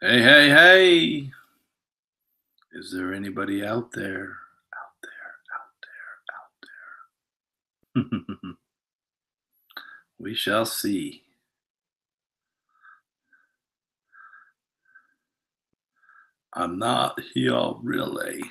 Hey, hey, hey! Is there anybody out there? Out there, out there. We shall see. I'm not here really.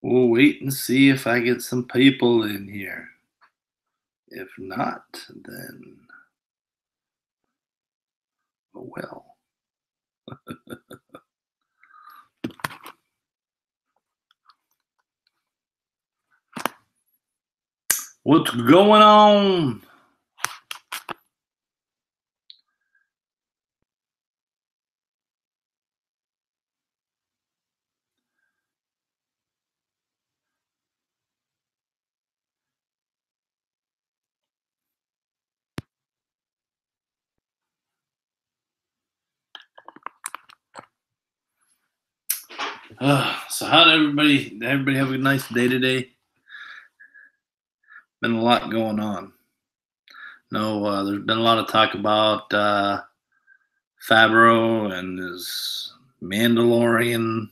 We'll wait and see if I get some people in here. If not, then oh well. What's going on? So how did everybody have a nice day today? Been a lot going on. No, there's been a lot of talk about Fabro and his Mandalorian.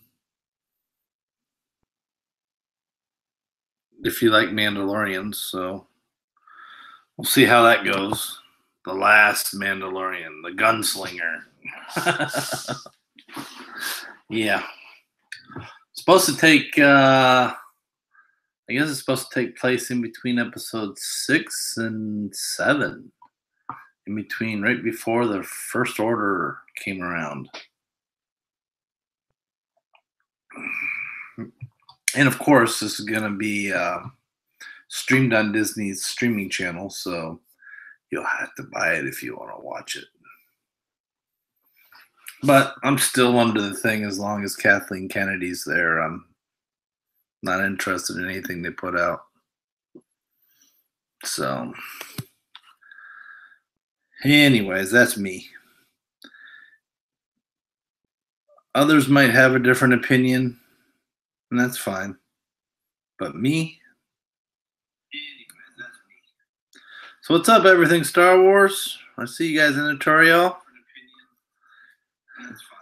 If you like Mandalorians, so we'll see how that goes. The last Mandalorian, the gunslinger. Yeah. Supposed to take I guess it's supposed to take place in between episodes 6 and 7. In between, right before the First Order came around. And of course, this is going to be streamed on Disney's streaming channel, so you'll have to buy it if you want to watch it. But I'm still under the thing as long as Kathleen Kennedy's there. I'm not interested in anything they put out. So, anyways, that's me. Others might have a different opinion, and that's fine. But me? Anyways, that's me. So, what's up, everything Star Wars? I see you guys in the tutorial. That's fine.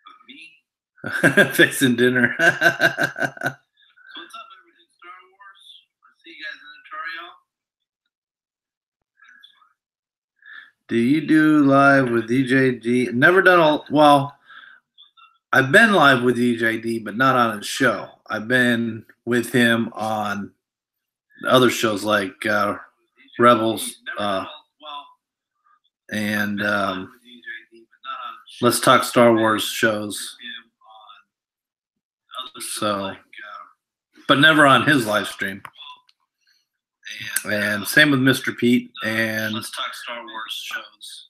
But me? Fixing dinner. So, what's up, everything Star Wars? I see you guys in the tutorial. Do you do live with DJD? Never done a well. I've been live with DJD, but not on his show. I've been with him on other shows like Rebels and Let's Talk Star Wars shows. So, but never on his live stream. And same with Mr. Pete and Let's Talk Star Wars shows.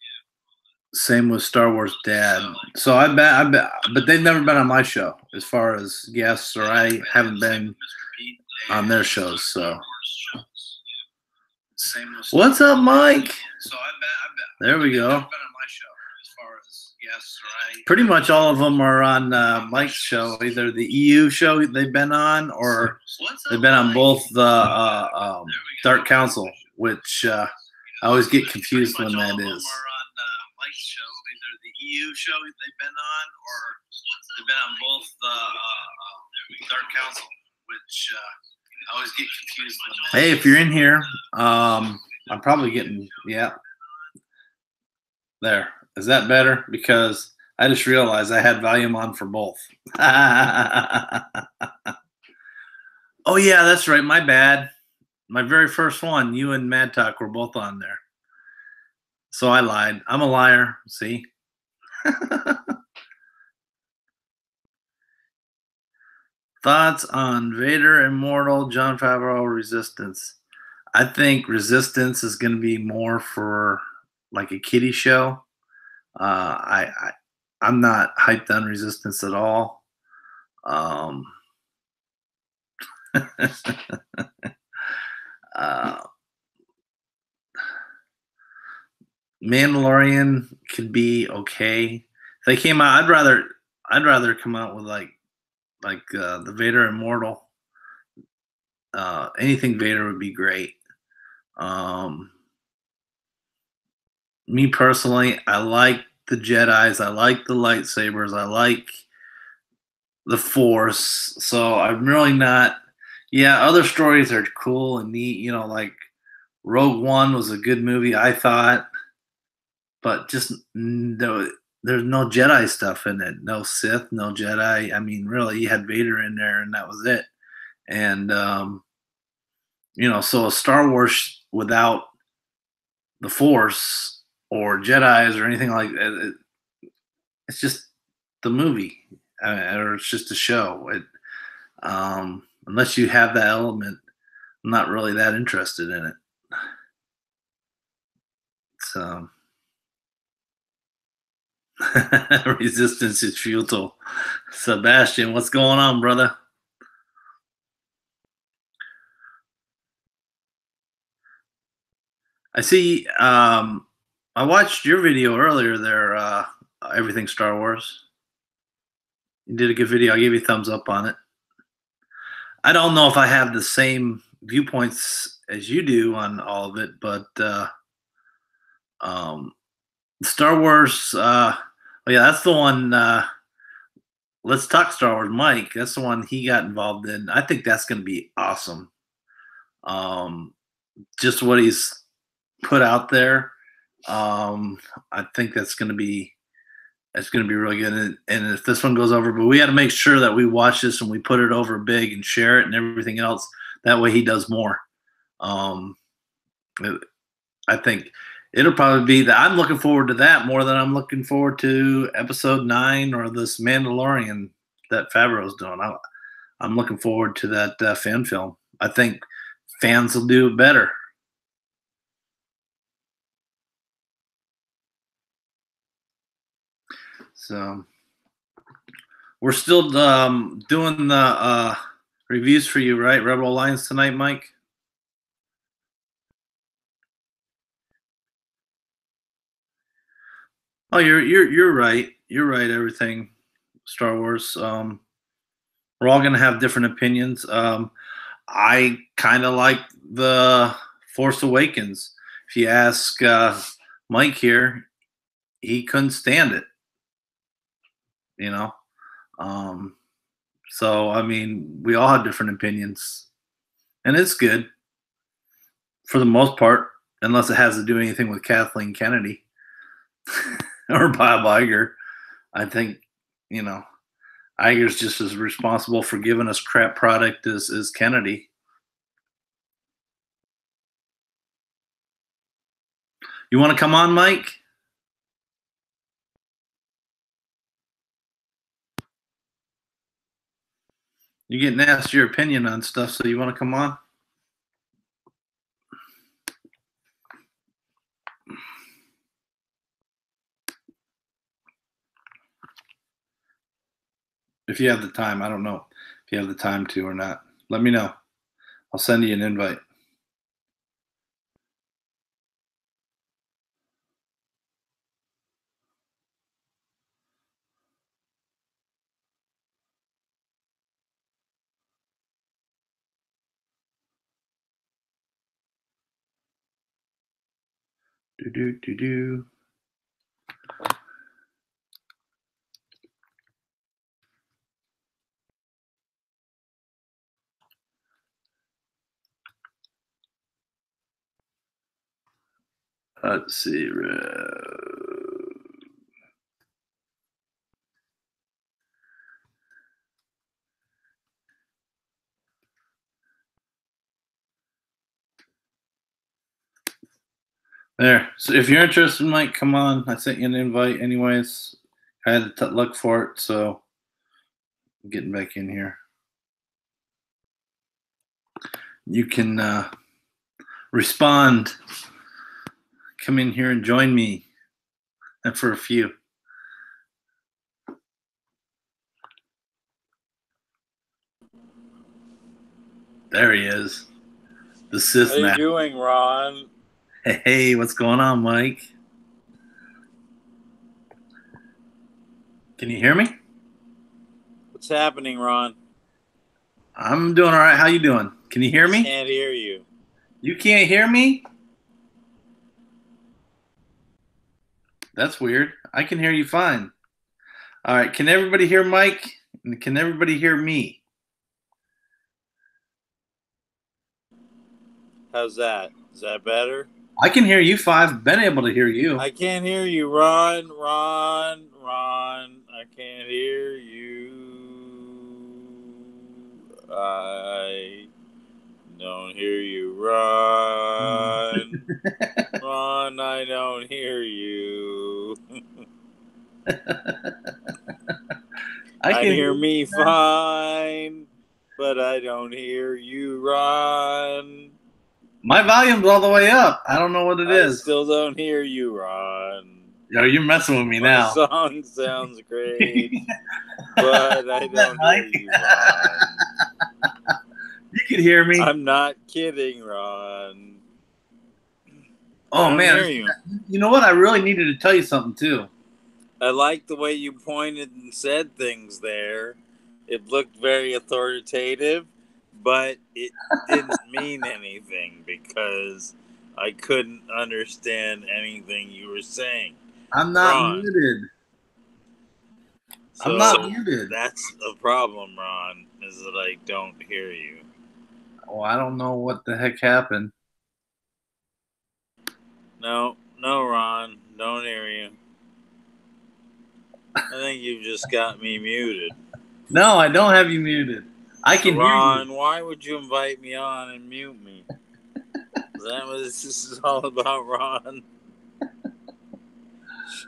Same with Star Wars Dad. So I bet, but they've never been on my show as far as guests, or I haven't been on their shows. So, what's up, Mike? There we go. Pretty much all of them are on Mike's show, either the EU show they've been on, or they've been on both the Dark Council, which I always get confused when that is. Show, either the EU show they've been on, or they've been on both the Dark Council, which I always get confused. Hey, if you're in here, I'm probably getting there. Is that better? Because I just realized I had volume on for both. Oh yeah, that's right. My bad. My very first one, you and Mad Talk were both on there. So I lied. I'm a liar. See? Thoughts on Vader Immortal, Jon Favreau, Resistance? I think Resistance is going to be more for like a kiddie show. I'm not hyped on Resistance at all. Mandalorian could be okay. If they came out, I'd rather come out with the Vader Immortal. Anything Vader would be great. Um, Me personally, I like the Jedi's. I like the lightsabers. I like the Force. So I'm really not. Yeah, other stories are cool and neat. Like Rogue One was a good movie, I thought, but just no, there's no Jedi stuff in it. No Sith, no Jedi. I mean, really, you had Vader in there, and that was it. And so a Star Wars without the Force or Jedi's or anything like that, it's just the movie, or it's just a show. Unless you have that element, I'm not really that interested in it. So resistance is futile. Sebastian, what's going on, brother? I see. I watched your video earlier there. Everything Star Wars. You did a good video. I gave you a thumbs up on it. I don't know if I have the same viewpoints as you do on all of it, but um, Star Wars. Oh yeah, that's the one. Let's talk Star Wars, Mike. That's the one he got involved in. I think that's going to be awesome. Um, just what he's put out there. I think that's going to be really good. And if this one goes over, but we got to make sure that we watch this and we put it over big and share it and everything else. That way he does more. Um, I think it'll probably be that I'm looking forward to that more than I'm looking forward to episode 9 or this Mandalorian that Favreau's doing. I'm looking forward to that fan film. I think fans will do it better. So we're still doing the reviews for you, right? Rebel Alliance tonight, Mike. Oh, you're right. You're right. Everything Star Wars. We're all gonna have different opinions. I kind of like the Force Awakens. If you ask Mike here, he couldn't stand it. You know, so I mean, we all have different opinions, and it's good for the most part, unless it has to do anything with Kathleen Kennedy or Bob Iger. I think you know Iger's just as responsible for giving us crap product as Kennedy. You want to come on, Mike? You're getting asked your opinion on stuff, so you want to come on? If you have the time. I don't know if you have the time to or not. Let me know. I'll send you an invite. Do. Let's see. There. So if you're interested, Mike, come on. I sent you an invite, anyways. I had to look for it, so I'm getting back in here. You can respond. Come in here and join me, and for a few. There he is. The Sith. How you doing, Ron? Hey, what's going on, Mike? Can you hear me? What's happening, Ron? I'm doing all right. How you doing? Can you hear me? Can't hear you. You can't hear me? That's weird. I can hear you fine. All right. Can everybody hear Mike? And can everybody hear me? How's that? Is that better? I can hear you fine. I've been able to hear you. I can't hear you, Ron. I can't hear you. I don't hear you, Ron. Ron, I don't hear you. I can hear me fine, but I don't hear you, Ron. My volume's all the way up. I don't know what it is. I still don't hear you, Ron. Yo, you're messing with me now. My song sounds great, but I don't hear you, Ron. You can hear me. I'm not kidding, Ron. Oh, man. Hear you. You know what? I really needed to tell you something, too. I like the way you pointed and said things there. It looked very authoritative, but it didn't mean anything because I couldn't understand anything you were saying. I'm not muted. I'm not muted. That's a problem, Ron, is that I don't hear you. Oh, I don't know what the heck happened. No, Ron, don't hear you. I think you've just got me muted. No, I don't have you muted. I can hear you. Ron, why would you invite me on and mute me? Is that what this is all about, Ron?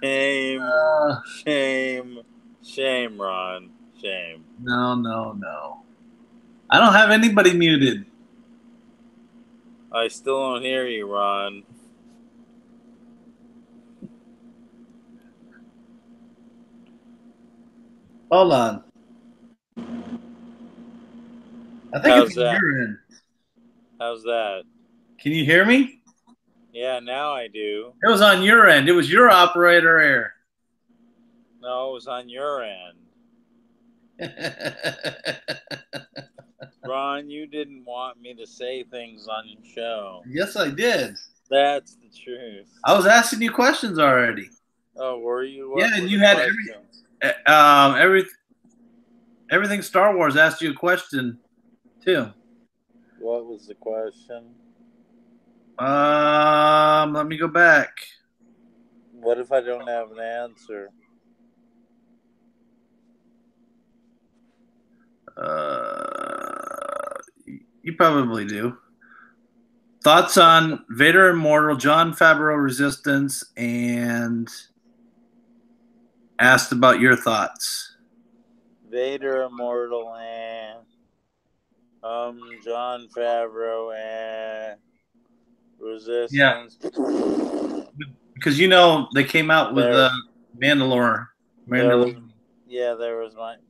Shame, Ron. Shame. No. I don't have anybody muted. I still don't hear you, Ron. Hold on. I think it's on your end. How's that? Can you hear me? Yeah, now I do. It was on your end. It was your operator error. No, it was on your end. Ron, you didn't want me to say things on your show. Yes, I did. That's the truth. I was asking you questions already. Oh, were you? Yeah, and you had everything Star Wars asked you a question, too. What was the question? Let me go back. What if I don't have an answer? You probably do. Thoughts on Vader Immortal, Jon Favreau Resistance, and asked about your thoughts. Vader Immortal and Jon Favreau and Resistance. Yeah. Because they came out with Mandalore. Yeah,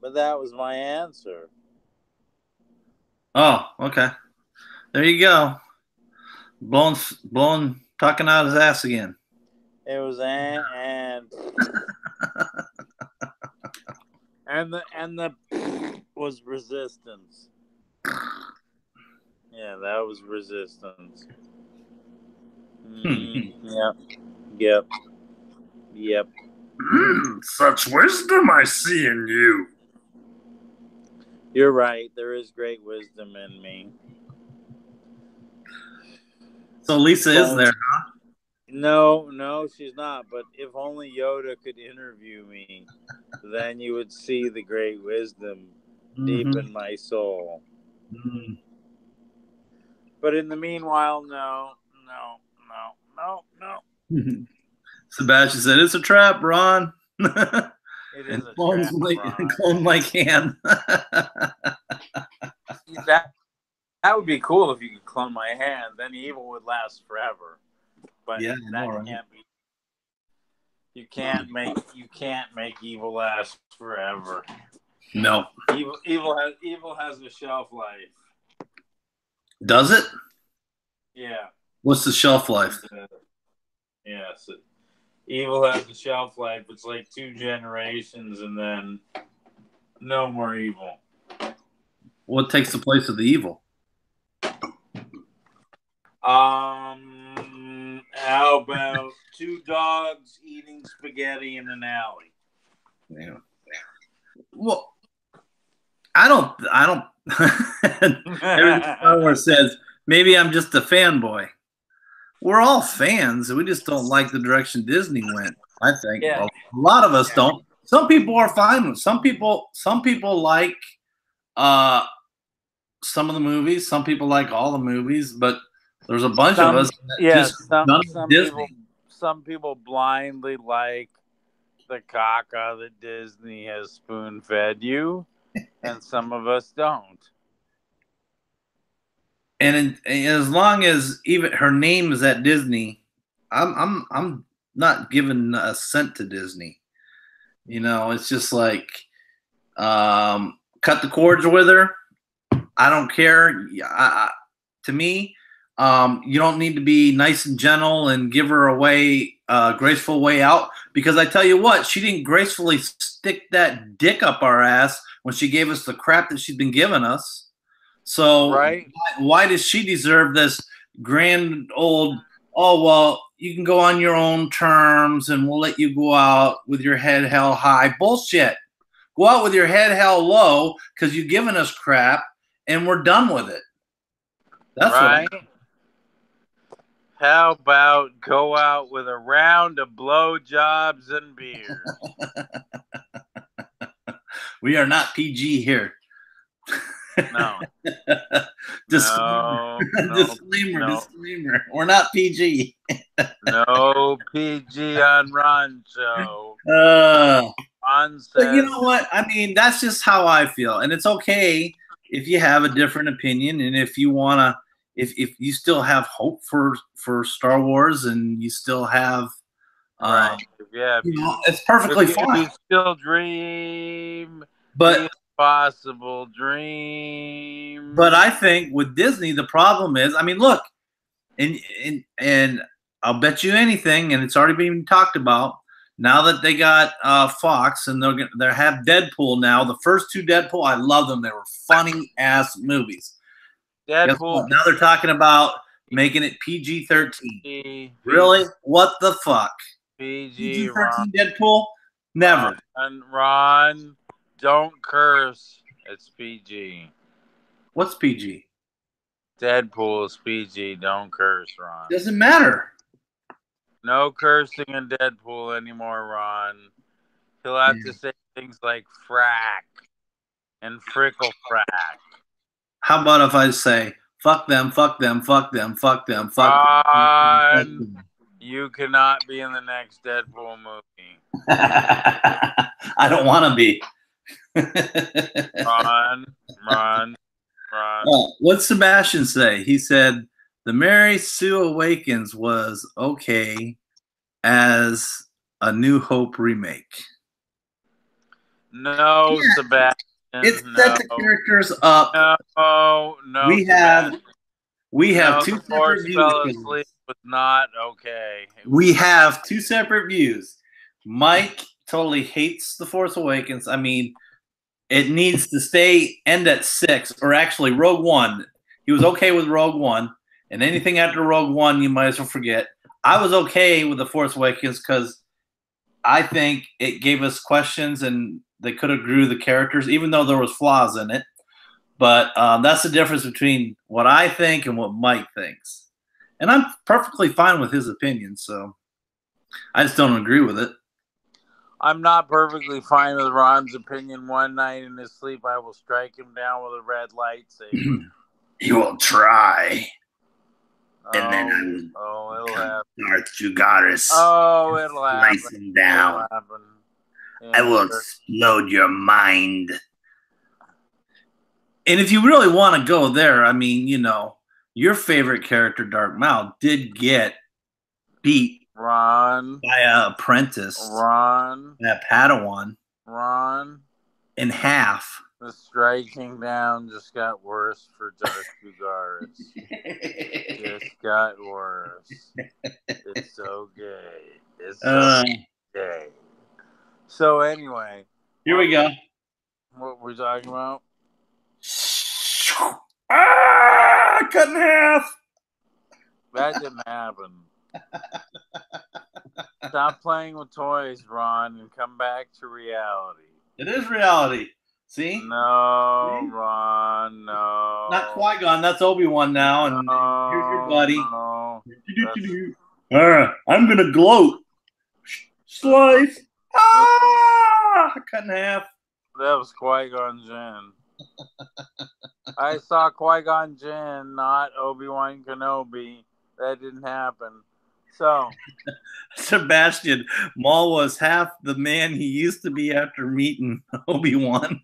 but that was my answer. Oh, okay. There you go. Blowing, talking out his ass again. It was and the was Resistance. Yeah, that was Resistance. Yep. Such wisdom I see in you. You're right. There is great wisdom in me. So Lisa is there, huh? No, she's not. But if only Yoda could interview me, then you would see the great wisdom deep in my soul. Mm-hmm. But in the meanwhile, no. Sebastian said, "It's a trap, Ron." It is a trap, Clone Mike Han. That would be cool if you could clone my hand. Then evil would last forever. But yeah, can't be. You can't make evil last forever. No. Evil has a shelf life. Does it? Yeah. What's the shelf life? Yes. evil has a shelf life. It's like 2 generations, and then no more evil. What takes the place of the evil? How about 2 dogs eating spaghetti in an alley? Yeah. Well, I don't. There's somewhere says maybe I'm just a fanboy. We're all fans. We just don't like the direction Disney went. I think a lot of us don't. Some people are fine with. Some people like some of the movies. Some people like all the movies, but there's a bunch of us that just some people blindly like the caca that Disney has spoon-fed you, and some of us don't. And as long as even her name is at Disney, I'm not giving a cent to Disney. You know, it's just like cut the cords with her. I don't care. To me, you don't need to be nice and gentle and give her a graceful way out, because I tell you what, she didn't gracefully stick that dick up our ass when she gave us the crap that she's been giving us. So why does she deserve this grand old, oh, well, you can go on your own terms and we'll let you go out with your head held high? Bullshit. Go out with your head held low because you've given us crap and we're done with it. That's right. How about go out with a round of blowjobs and beer? We are not PG here. No. Disclaimer. We're not PG. No PG on Ron Show. But you know what? I mean, that's just how I feel. And it's okay if you have a different opinion, and if you want to, if you still have hope for Star Wars, and you still have, it's perfectly fine. You still dream, but possible dream. But I think with Disney, the problem is, I mean, look, and I'll bet you anything, and it's already been talked about. Now that they got Fox, and they have Deadpool now. The first 2 Deadpool, I love them. They were funny ass movies. Deadpool. Now they're talking about making it PG-13. Really? What the fuck? PG-13 Deadpool? Never. Ron, don't curse. It's PG. What's PG? Deadpool is PG. Don't curse, Ron. Doesn't matter. No cursing in Deadpool anymore, Ron. He'll have to say things like frack and frickle frack. How about if I say, fuck them, fuck them, fuck them, fuck them, fuck them. You cannot be in the next Deadpool movie. I don't want to be. Ron. What'd Sebastian say? He said, The Mary Sue Awakens was okay as a New Hope remake. No, Sebastian. It set the characters up. No. We have 2 separate views. Was not okay. We have 2 separate views. Mike totally hates The Force Awakens. I mean, it needs to end at 6, or actually Rogue One. He was okay with Rogue One, and anything after Rogue One, you might as well forget. I was okay with The Force Awakens because I think it gave us questions, and they could have grew the characters, even though there was flaws in it. But that's the difference between what I think and what Mike thinks. And I'm perfectly fine with his opinion, so I just don't agree with it. I'm not perfectly fine with Ron's opinion. One night in his sleep, I will strike him down with a red lightsaber. You will try. And then I will Darth Jugaris. It'll happen. Slice him down. I will explode your mind. And if you really want to go there, I mean, your favorite character, Darth Maul, did get beat by an apprentice. By a Padawan. Ron. In half. The striking down just got worse for Darth Dugaris. Just got worse. It's so gay. It's so gay. So anyway, here we go. What we're talking about? Cut in half. That didn't happen. Stop playing with toys, Ron, and come back to reality. It is reality. See? No, see? Ron, no. Not Qui-Gon. That's Obi-Wan now. And here's your buddy. No. I'm going to gloat. Slice. Cut in half. That was Qui-Gon Jinn. I saw Qui-Gon Jinn, not Obi-Wan Kenobi. That didn't happen. So, Sebastian, Maul was half the man he used to be after meeting Obi-Wan.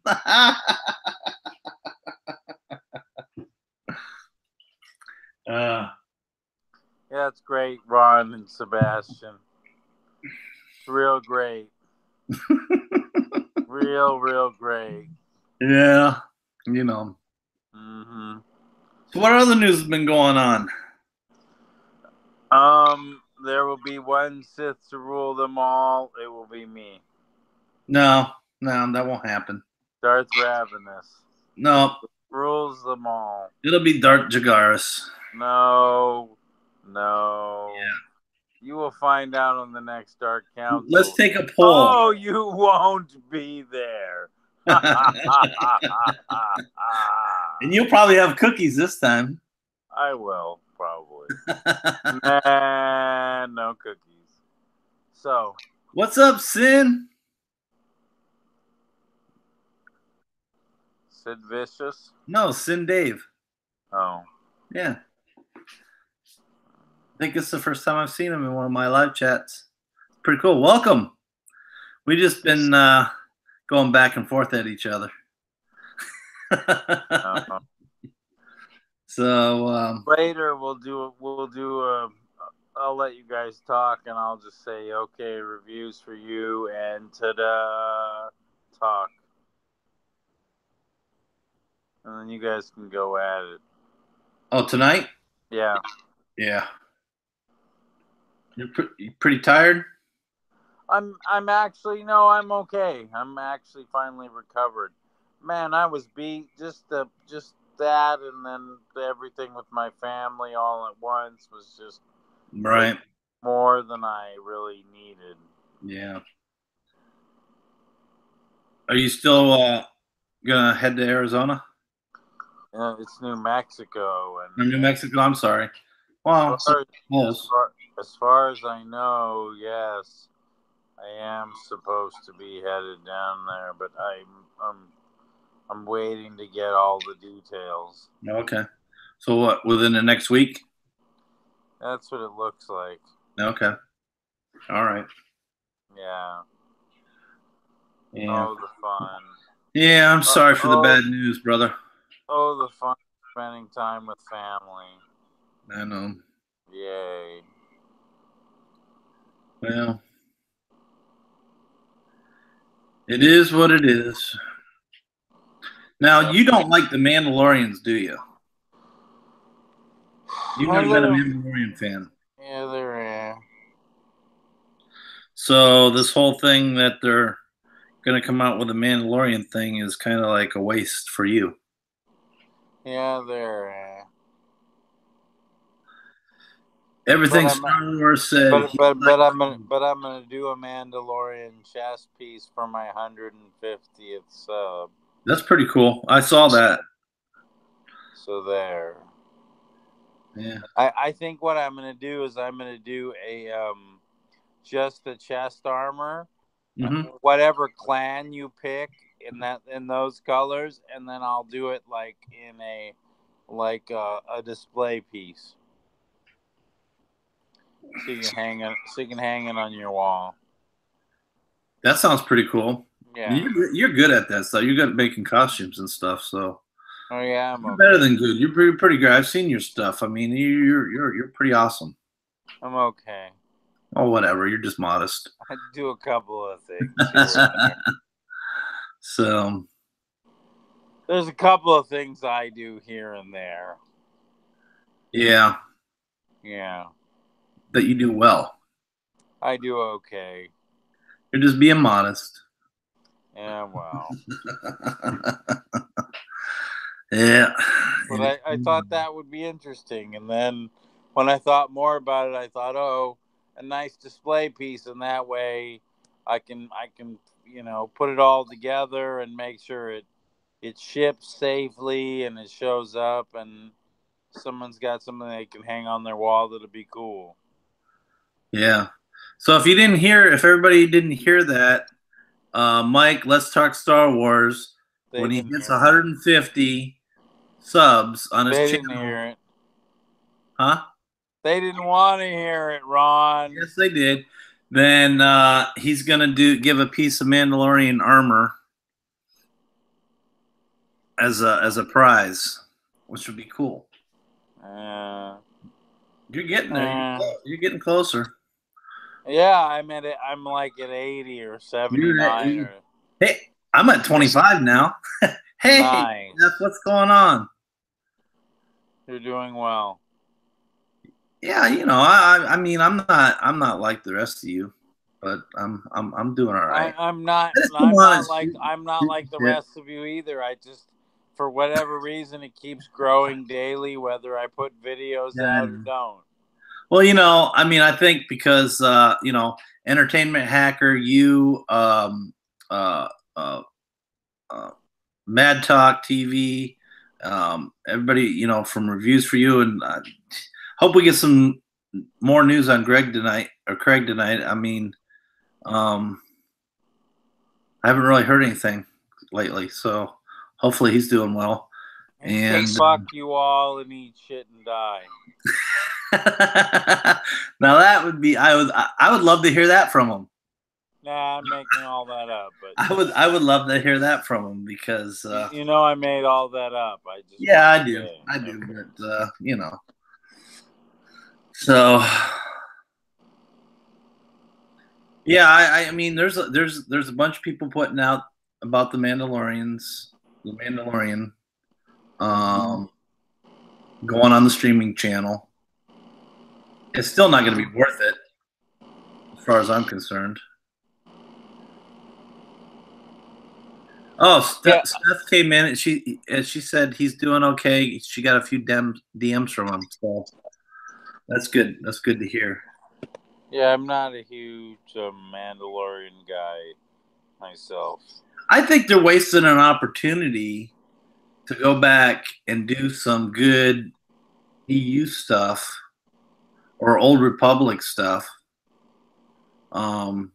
Yeah, it's great, Ron and Sebastian. It's real great. real great. Yeah, you know. Mm-hmm. So what other news has been going on? There will be one Sith to rule them all. It will be me. No, that won't happen. Darth Ravenous. No. Rules them all. It'll be Darth Jagaris. No. Yeah. You will find out on the next Dark Council. Let's take a poll. Oh, you won't be there. And you'll probably have cookies this time. I will, probably. Nah, no cookies. So. What's up, Sin? Sid Vicious? No, Sin Dave. Oh. Yeah. I think it's the first time I've seen him in one of my live chats. Pretty cool. Welcome. We just been going back and forth at each other. So later I'll let you guys talk and I'll just say, okay, reviews for you and ta-da, talk. And then you guys can go at it. Oh, tonight? Yeah. Yeah. You're pretty tired? I'm actually, no, I'm okay. I'm actually finally recovered. Man, I was beat just that, and then everything with my family all at once was just right more than I really needed. Yeah. Are you still gonna head to Arizona? It's New Mexico and New Mexico. I'm sorry. Well, as far as I know, yes, I am supposed to be headed down there, but I'm waiting to get all the details. Okay. So what, within the next week? That's what it looks like. Okay. All right. Yeah. Yeah. Oh, the fun. Yeah, I'm sorry for the bad news, brother. Oh, the fun of spending time with family. I know. Yay. Well, it is what it is. Now, you don't like the Mandalorians, do you? You've never been a Mandalorian fan. Yeah, they're. So this whole thing that they're going to come out with a Mandalorian thing is kind of like a waste for you. Yeah, they're. Everything Star Wars said. But I'm gonna do a Mandalorian chess piece for my 150th sub. That's pretty cool. I saw that. So there. Yeah. I think what I'm gonna do is I'm gonna do a just the chest armor, whatever clan you pick in those colors, and then I'll do it like in a display piece. So you can hang it on your wall. That sounds pretty cool. Yeah, you're good at that stuff. You're good at making costumes and stuff. So. Oh yeah, you're better than good. You're pretty good. I've seen your stuff. I mean, you're pretty awesome. I'm okay. Oh, whatever. You're just modest. I do a couple of things. So. There's a couple of things I do here and there. Yeah. Yeah. That you do well. I do okay. You're just being modest. Yeah, well. Yeah. But I thought that would be interesting. And then when I thought more about it, I thought, oh, a nice display piece. And that way I can, put it all together and make sure it ships safely and it shows up and someone's got something they can hang on their wall that'll be cool. Yeah. So if everybody didn't hear that, Mike, let's talk Star Wars. When he gets 150 subs on his channel. They didn't hear it. Huh? They didn't want to hear it, Ron. Yes, they did. Then he's gonna give a piece of Mandalorian armor as a prize, which would be cool. You're getting there. You're getting closer. Yeah, I'm like at 80 or 79. Hey, I'm at 25 now. Hey, nice. That's what's going on. You're doing well. Yeah, I mean, I'm not like the rest of you, but I'm doing all right. I'm not like the rest of you either. I just, for whatever reason, it keeps growing daily, whether I put videos out or don't. Well, I mean, I think because Entertainment Hacker, you, Mad Talk TV, everybody, from Reviews for You, and hope we get some more news on Craig tonight. I mean, I haven't really heard anything lately, so hopefully he's doing well. And fuck you all and eat shit and die. Now that would be I would love to hear that from him. Nah, I'm making all that up, but I would love to hear that from him because I made all that up. I do, but so yeah, I mean there's a bunch of people putting out about the Mandalorian going on the streaming channel. It's still not going to be worth it, as far as I'm concerned. Oh, Steph came in and she said he's doing okay. She got a few DMs from him, so that's good. That's good to hear. Yeah, I'm not a huge Mandalorian guy myself. I think they're wasting an opportunity to go back and do some good EU stuff or Old Republic stuff. That's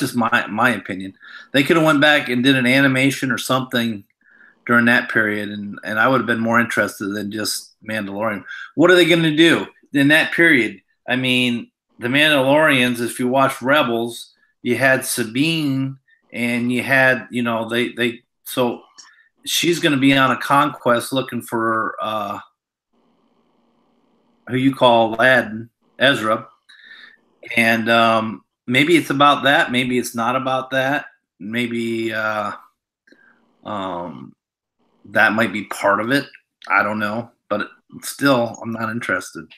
just my opinion. They could have went back and did an animation or something during that period, and I would have been more interested than just Mandalorian. What are they going to do in that period? I mean, the Mandalorians, if you watch Rebels, you had Sabine, and you had, so she's going to be on a conquest looking for who you call Ezra, and maybe it's about that. Maybe it's not about that. Maybe that might be part of it. I don't know, but still, I'm not interested.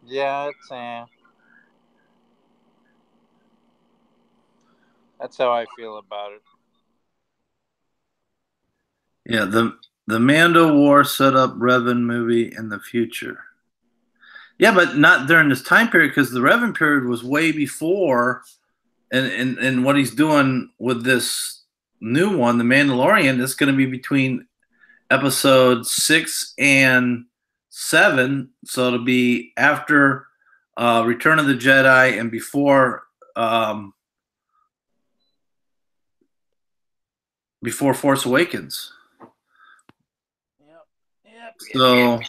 Yeah, that's how I feel about it. Yeah, the Mando War set up Revan movie in the future. Yeah, but not during this time period, because the Revan period was way before, and what he's doing with this new one, The Mandalorian, is going to be between episode 6 and 7, so it'll be after Return of the Jedi and before Force Awakens. Yep. So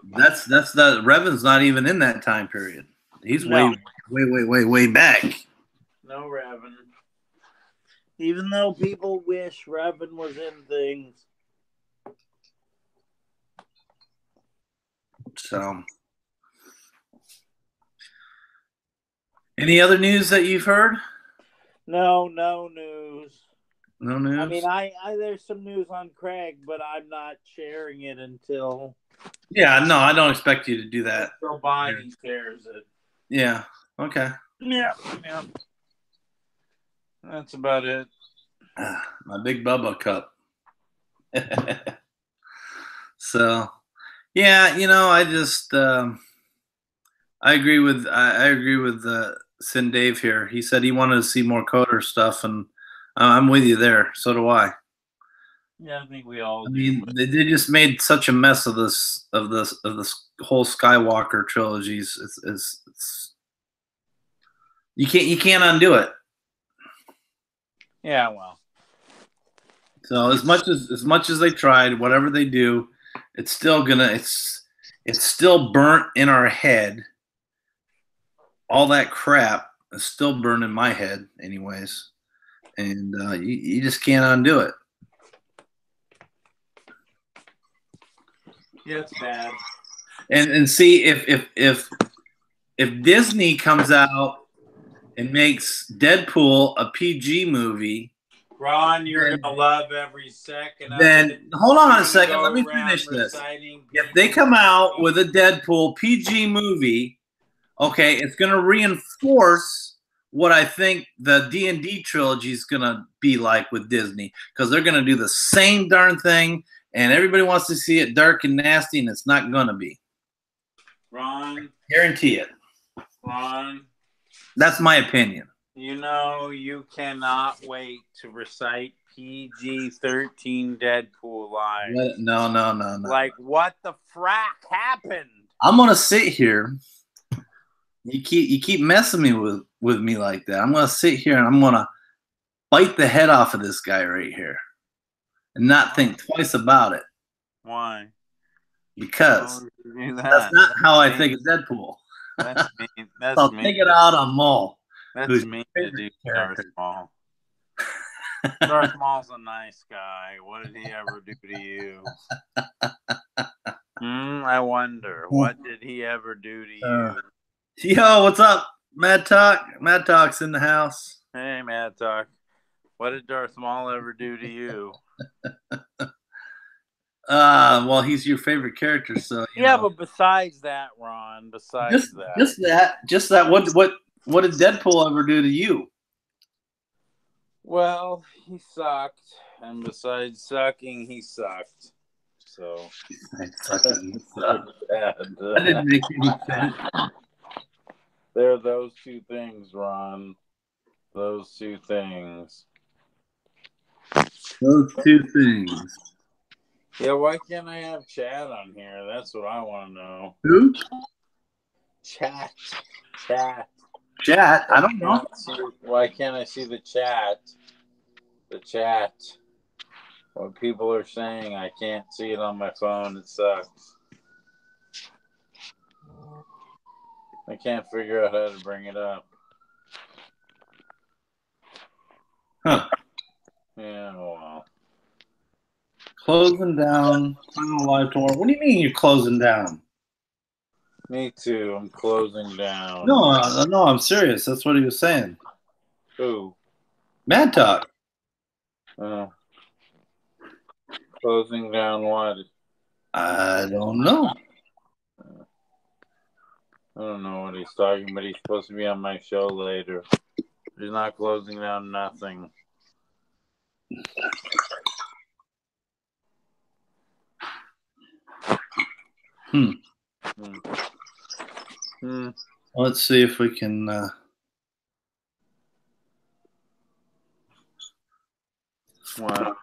that's the Revan's not even in that time period. He's way back. No Revan. Even though people wish Revan was in things. So, any other news that you've heard? No news. No news. I mean, I there's some news on Craig, but I'm not sharing it until. Yeah, no, I don't expect you to do that. Until Bonnie shares it. Yeah. Okay. Yeah. That's about it. My big Bubba cup. So, yeah, I just I agree with Sin Dave here. He said he wanted to see more Coder stuff, and I'm with you there. So do I. Yeah, I think we all. I mean, they just made such a mess of this whole Skywalker trilogies. It's you can't undo it. Yeah, well. So as much as they tried, whatever they do, it's still burnt in our head. All that crap is still burned in my head, anyways, and you just can't undo it. Yeah, it's bad. And see if Disney comes out and makes Deadpool a PG movie, Ron, you're gonna love every second of then it. hold on a second. Let me finish this. If they come out with a Deadpool PG movie, okay, it's gonna reinforce what I think the D&D trilogy is gonna be like with Disney, because they're gonna do the same darn thing, and everybody wants to see it dark and nasty, and it's not gonna be. Ron, guarantee it. Ron, that's my opinion. You cannot wait to recite PG-13 Deadpool lines. No. Like, what the frack happened? I'm gonna sit here. You keep messing me with me like that. I'm gonna sit here and I'm gonna bite the head off of this guy right here, and not think twice about it. Why? Because that's not how I think of Deadpool. That's mean. That's I'll mean. take it out on Maul. That's mean to do, Darth Maul. Darth Maul's a nice guy. What did he ever do to you? I wonder. What did he ever do to you? Yo, what's up, Mad Talk? Mad Talk's in the house. Hey, Mad Talk. What did Darth Maul ever do to you? Well, he's your favorite character, so but besides that, Ron, just that, what did Deadpool ever do to you? Well, he sucked, and besides sucking, he sucked. So sucking. That didn't make any sense. There are those two things, Ron. Those two things. Those two things. Yeah, why can't I have Chad on here? That's what I want to know. Who? Chat. Chat? I don't know. Why can't I see the chat? The chat. What people are saying, I can't see it on my phone. It sucks. I can't figure out how to bring it up. Huh. Yeah, well. Closing down Final Live Tour. What do you mean you're closing down? Me too. I'm closing down. No, I'm serious. That's what he was saying. Who? Mad Talk. Closing down what? I don't know. I don't know what he's talking about. He's supposed to be on my show later. He's not closing down nothing. Let's see if we can. What?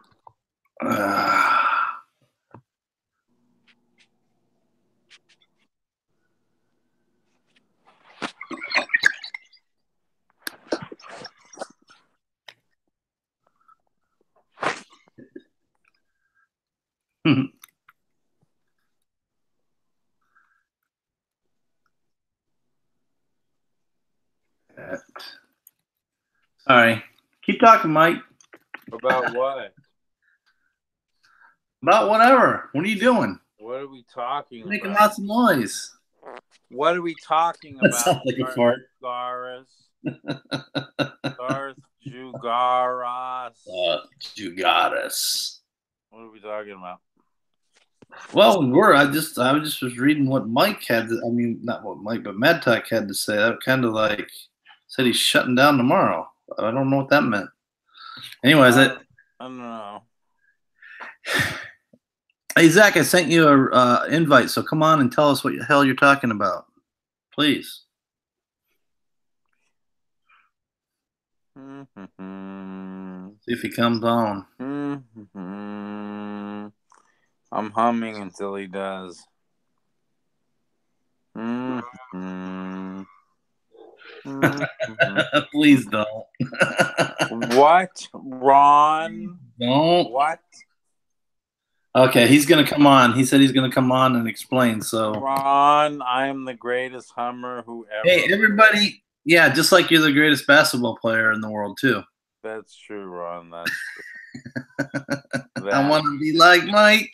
Sorry. Keep talking, Mike. About what? About whatever. What are you doing? What are we talking about? Making lots of noise. What are we talking about? That sounds like a fart. Darth Jugaras. Jugaris. What are we talking about? Well, I just was reading what Mike had. I mean, not what Mike, but MadTalk had to say. That kind of like said he's shutting down tomorrow. I don't know what that meant. Anyways, I don't know. Hey Zach, I sent you a invite, so come on and tell us what the hell you're talking about, please. See if he comes on. I'm humming until he does. Please don't. What, Ron? Don't. What? Okay, he's gonna come on. He said he's gonna come on and explain. So, Ron, I am the greatest hummer who ever. Hey, everybody! Yeah, just like you're the greatest basketball player in the world too. That's true, Ron. That's true. I want to be like Mike.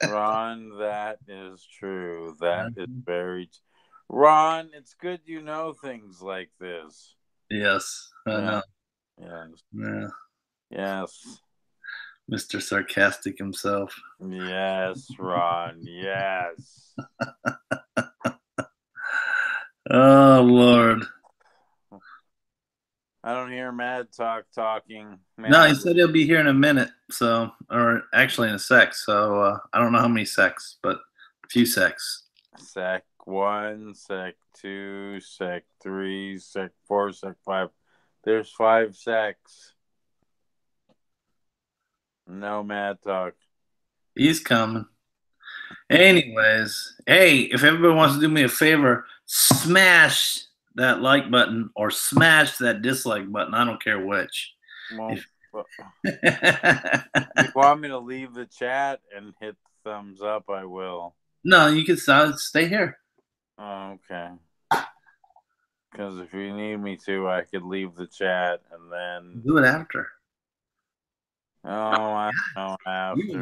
Ron, that is true. That is very. Ron, it's good you know things like this. Yes, I know. Yes. Yeah. Yes. Mr. Sarcastic himself. Yes, Ron. Yes. Oh, Lord. I don't hear MadTalk talking. No, he said he'll be here in a minute. So, or actually in a sec. So, I don't know how many secs, but a few secs. Sec 1, Sec 2, Sec 3, Sec 4, Sec 5. There's 5 secs. No MadTalk. He's coming. Anyways, hey, if everybody wants to do me a favor, smash that like button or smash that dislike button. I don't care which. Well, if you want me to leave the chat and hit the thumbs up, I will. No, you can stay here. Oh, okay. Because if you need me to, I could leave the chat and then do it after. Oh, I don't have you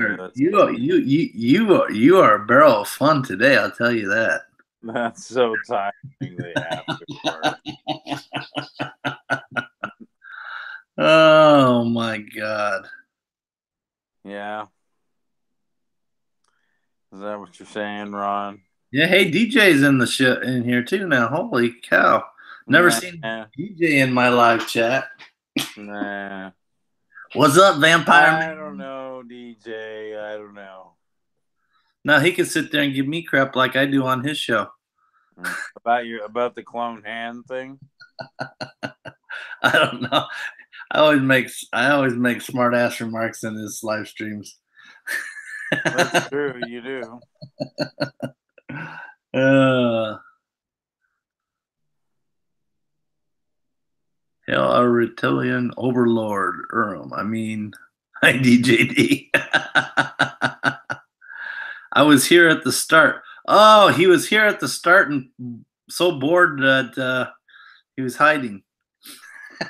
are a barrel of fun today. I'll tell you that. That's so tiring. The afterward. Oh my God. Yeah. Is that what you're saying, Ron? Yeah. Hey, DJ's in the shit in here too now. Holy cow! Never seen DJ in my live chat. Nah. What's up, Vampire? I don't know, DJ. I don't know. No, he can sit there and give me crap like I do on his show. About the clone hand thing? I don't know. I always make smart ass remarks in his live streams. That's true, you do. Hell, a reptilian overlord, I mean, hi, DJD. I was here at the start. Oh, he was here at the start and so bored that he was hiding.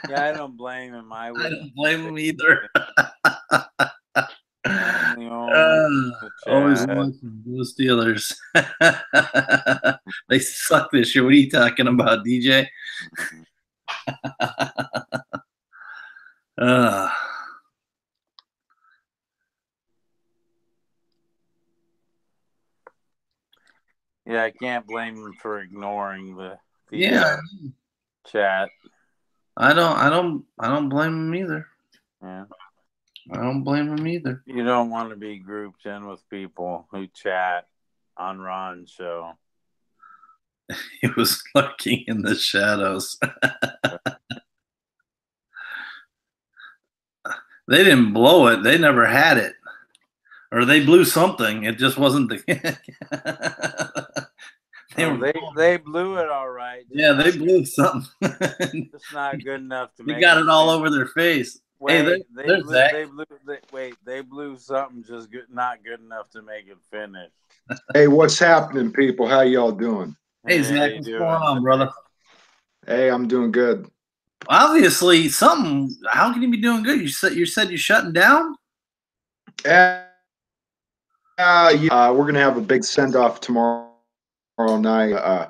Yeah, I don't blame him. I don't blame him either. Always watching Blue Steelers. They suck this year. What are you talking about, DJ? Yeah, I can't blame him for ignoring the chat. I don't blame him either. Yeah. I don't blame him either. You don't want to be grouped in with people who chat on Ron's show. He was lurking in the shadows. They didn't blow it. They never had it. Or they blew something. It just wasn't the they blew it all right. Yeah, they blew something. It's not good enough to make. They got it all over their face. Wait, hey, they blew something just not good enough to make it finish. Hey, what's happening, people? How y'all doing? Hey, Zach, what's going on, brother? Hey, I'm doing good. Obviously, something. How can you be doing good? You said you're shutting down. Yeah, we're gonna have a big send off tomorrow night.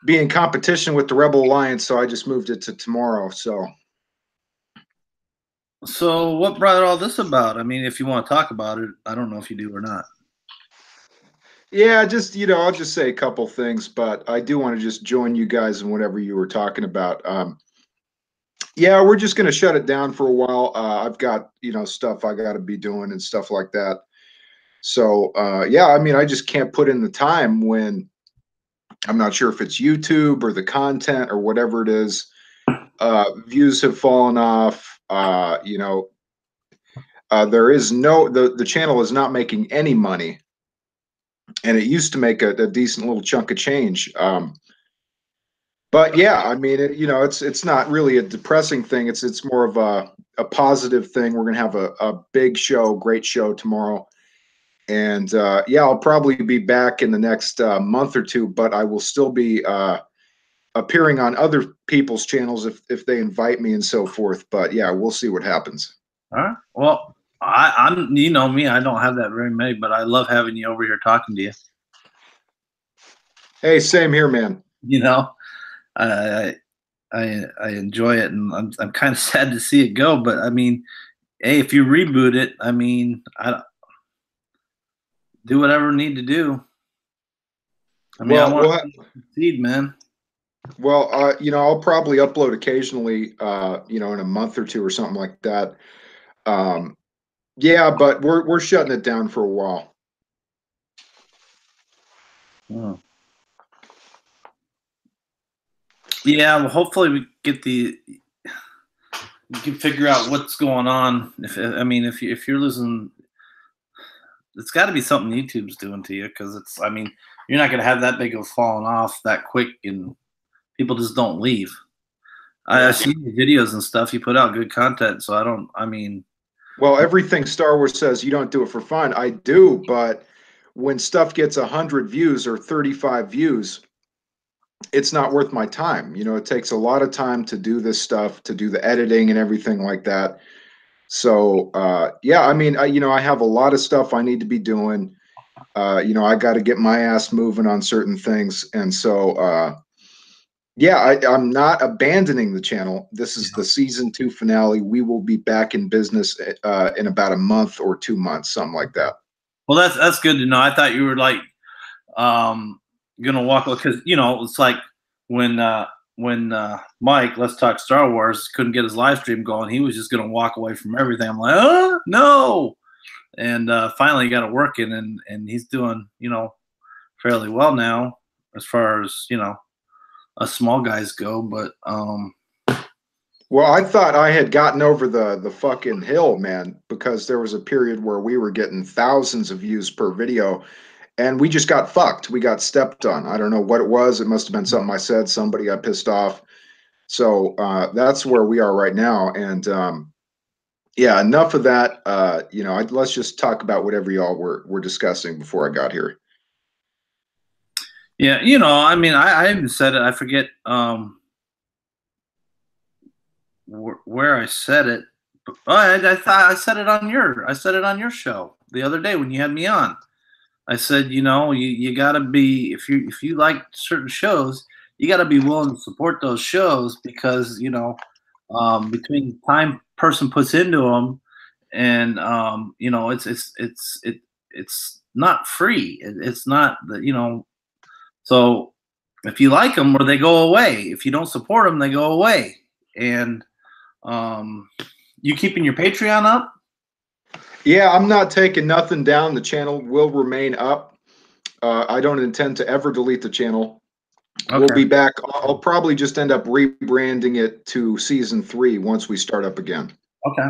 Be in competition with the Rebel Alliance, so I just moved it to tomorrow. So So what brought all this about? I mean, if you want to talk about it, I don't know if you do or not. Yeah, just I'll just say a couple things, but I do want to just join you guys in whatever you were talking about. Yeah, we're just going to shut it down for a while. I've got stuff I got to be doing and stuff like that. So yeah, I mean, I just can't put in the time when I'm not sure if it's YouTube or the content or whatever it is. Views have fallen off. There is the channel is not making any money, and it used to make a decent little chunk of change. But yeah, I mean, it's not really a depressing thing. It's more of a positive thing. We're gonna have a big show, great show tomorrow, and yeah, I'll probably be back in the next month or two. But I will still be appearing on other people's channels if they invite me and so forth. But yeah, we'll see what happens. All right. Well, I'm you know me, I don't have that very many, but I love having you over here talking to you. Hey, same here, man. You know, I I enjoy it, and I'm kind of sad to see it go. But I mean, hey, if you reboot it, I mean, I do whatever you need to do. I mean, I want to succeed, man. Well, I'll probably upload occasionally, in a month or two or something like that. Yeah, but we're shutting it down for a while. Oh. Yeah, well, hopefully we get you can figure out what's going on. If you're losing, it's got to be something YouTube's doing to you, because I mean, you're not going to have that big of a falling off that quick, and people just don't leave. I see the videos and stuff. You put out good content, so well, everything Star Wars says, you don't do it for fun. I do, but when stuff gets 100 views or 35 views, it's not worth my time. It takes a lot of time to do this stuff, to do the editing and everything like that. So yeah, I mean, I have a lot of stuff I need to be doing. I got to get my ass moving on certain things, and so yeah, I'm not abandoning the channel. This is the season 2 finale. We will be back in business in about a month or 2 months, something like that. Well, that's good to know. I thought you were like gonna walk, because it's like when Mike, Let's Talk Star Wars, couldn't get his live stream going, he was just gonna walk away from everything. I'm like, oh no, and finally he got it working, and he's doing fairly well now as far as us small guys go. But well, I thought I had gotten over the fucking hill, man, because there was a period where we were getting thousands of views per video, and we just got fucked. We got stepped on. I don't know what it was. It must have been something I said. Somebody got pissed off. So that's where we are right now. And yeah, enough of that. Let's just talk about whatever y'all were discussing before I got here. Yeah, I mean, I even said it. I forget where I said it. I thought I said it on your show the other day when you had me on. I said, you gotta be, if you like certain shows, you gotta be willing to support those shows, because between the time person puts into them, and it's not free. It's not that. So if you like them, or they go away. If you don't support them, they go away. And you keeping your Patreon up? Yeah, I'm not taking nothing down. The channel will remain up. I don't intend to ever delete the channel. Okay. We'll be back. I'll probably just end up rebranding it to season 3 once we start up again. Okay,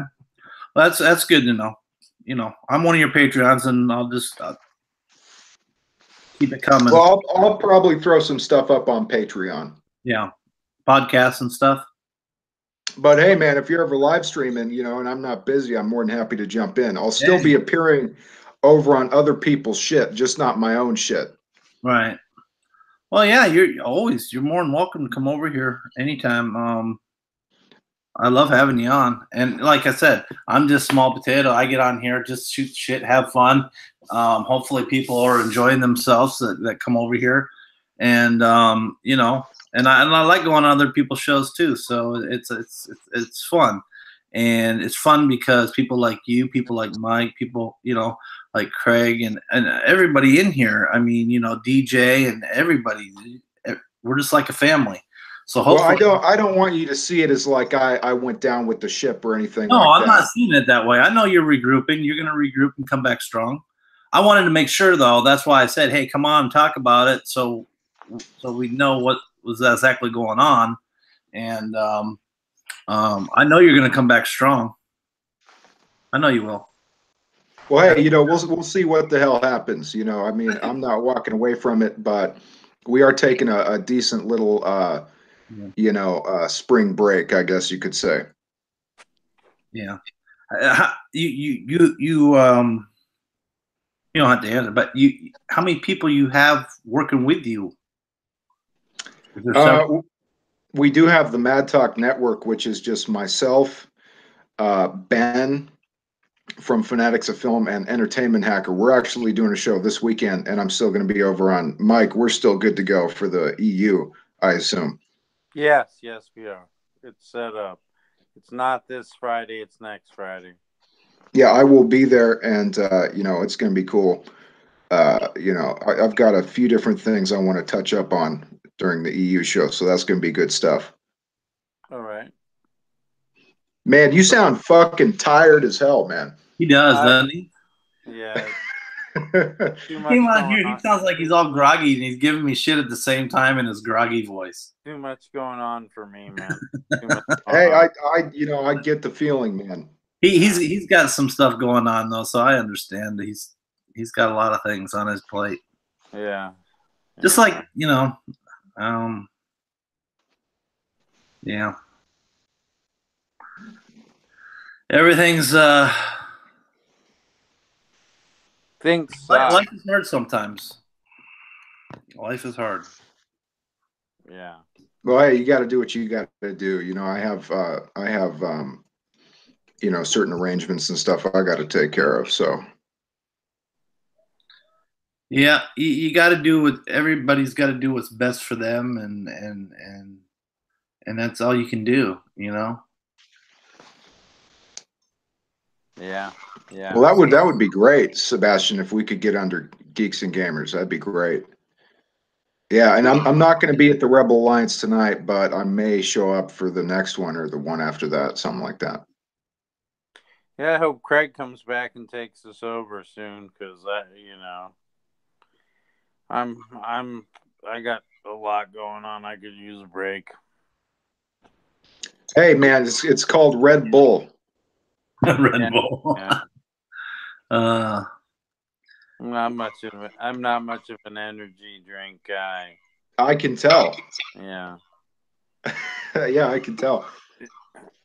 well, that's good to know. I'm one of your Patreons, and I'll just keep it coming. Well, I'll probably throw some stuff up on Patreon. Yeah, podcasts and stuff. But hey, man, if you're ever live streaming, and I'm not busy, I'm more than happy to jump in. I'll still be appearing over on other people's shit, just not my own shit. Right. Well, yeah, you're more than welcome to come over here anytime. I love having you on. And like I said, I'm just small potato. I get on here, just shoot shit, have fun. Hopefully people are enjoying themselves that come over here. And, and I like going on other people's shows too. So it's fun. And it's fun because people like you, people like Mike, people, like Craig and everybody in here. I mean, DJ and everybody, we're just like a family. So Well, hopefully, I don't want you to see it as like I went down with the ship or anything no, like I'm not that. seeing it that way. I know you're regrouping. You're going to regroup and come back strong. I wanted to make sure, though. That's why I said, "Hey, come on, talk about it," so we know what was exactly going on. And I know you're going to come back strong. I know you will. Well, hey, we'll see what the hell happens. I mean, I'm not walking away from it, but we are taking a decent little, spring break, I guess you could say. Yeah. You don't have to answer, but how many people you have working with you? We do have the Mad Talk Network, which is just myself, Ben from Fanatics of Film, and Entertainment Hacker. We're actually doing a show this weekend, and I'm still going to be over on Mike. We're still good to go for the EU, I assume. Yes, we are. It's set up. It's not this Friday. It's next Friday. Yeah, I will be there, and it's going to be cool. I've got a few different things I want to touch up on during the EU show, so that's going to be good stuff. All right. Man, you sound fucking tired as hell, man. He does, doesn't he? Yeah. He came on here. He sounds like he's all groggy, and he's giving me shit at the same time in his groggy voice. Too much going on for me, man. Hey, I get the feeling, man. He's got some stuff going on though, so I understand. He's got a lot of things on his plate. Yeah. Just like yeah. Everything's things life is hard sometimes. Life is hard. Yeah. Well, hey, you got to do what you got to do. I have certain arrangements and stuff I got to take care of. So. Yeah, you got to do what everybody's got to do what's best for them, and that's all you can do. Yeah. Well, that would be great, Sebastian. If we could get under Geeks and Gamers, that'd be great. Yeah, and I'm not going to be at the Rebel Alliance tonight, but I may show up for the next one or the one after that, something like that. Yeah, I hope Craig comes back and takes us over soon, because I got a lot going on. I could use a break. Hey, man, it's called Red Bull. Red Bull. Yeah. I'm not much of an energy drink guy. I can tell. Yeah. Yeah, I can tell.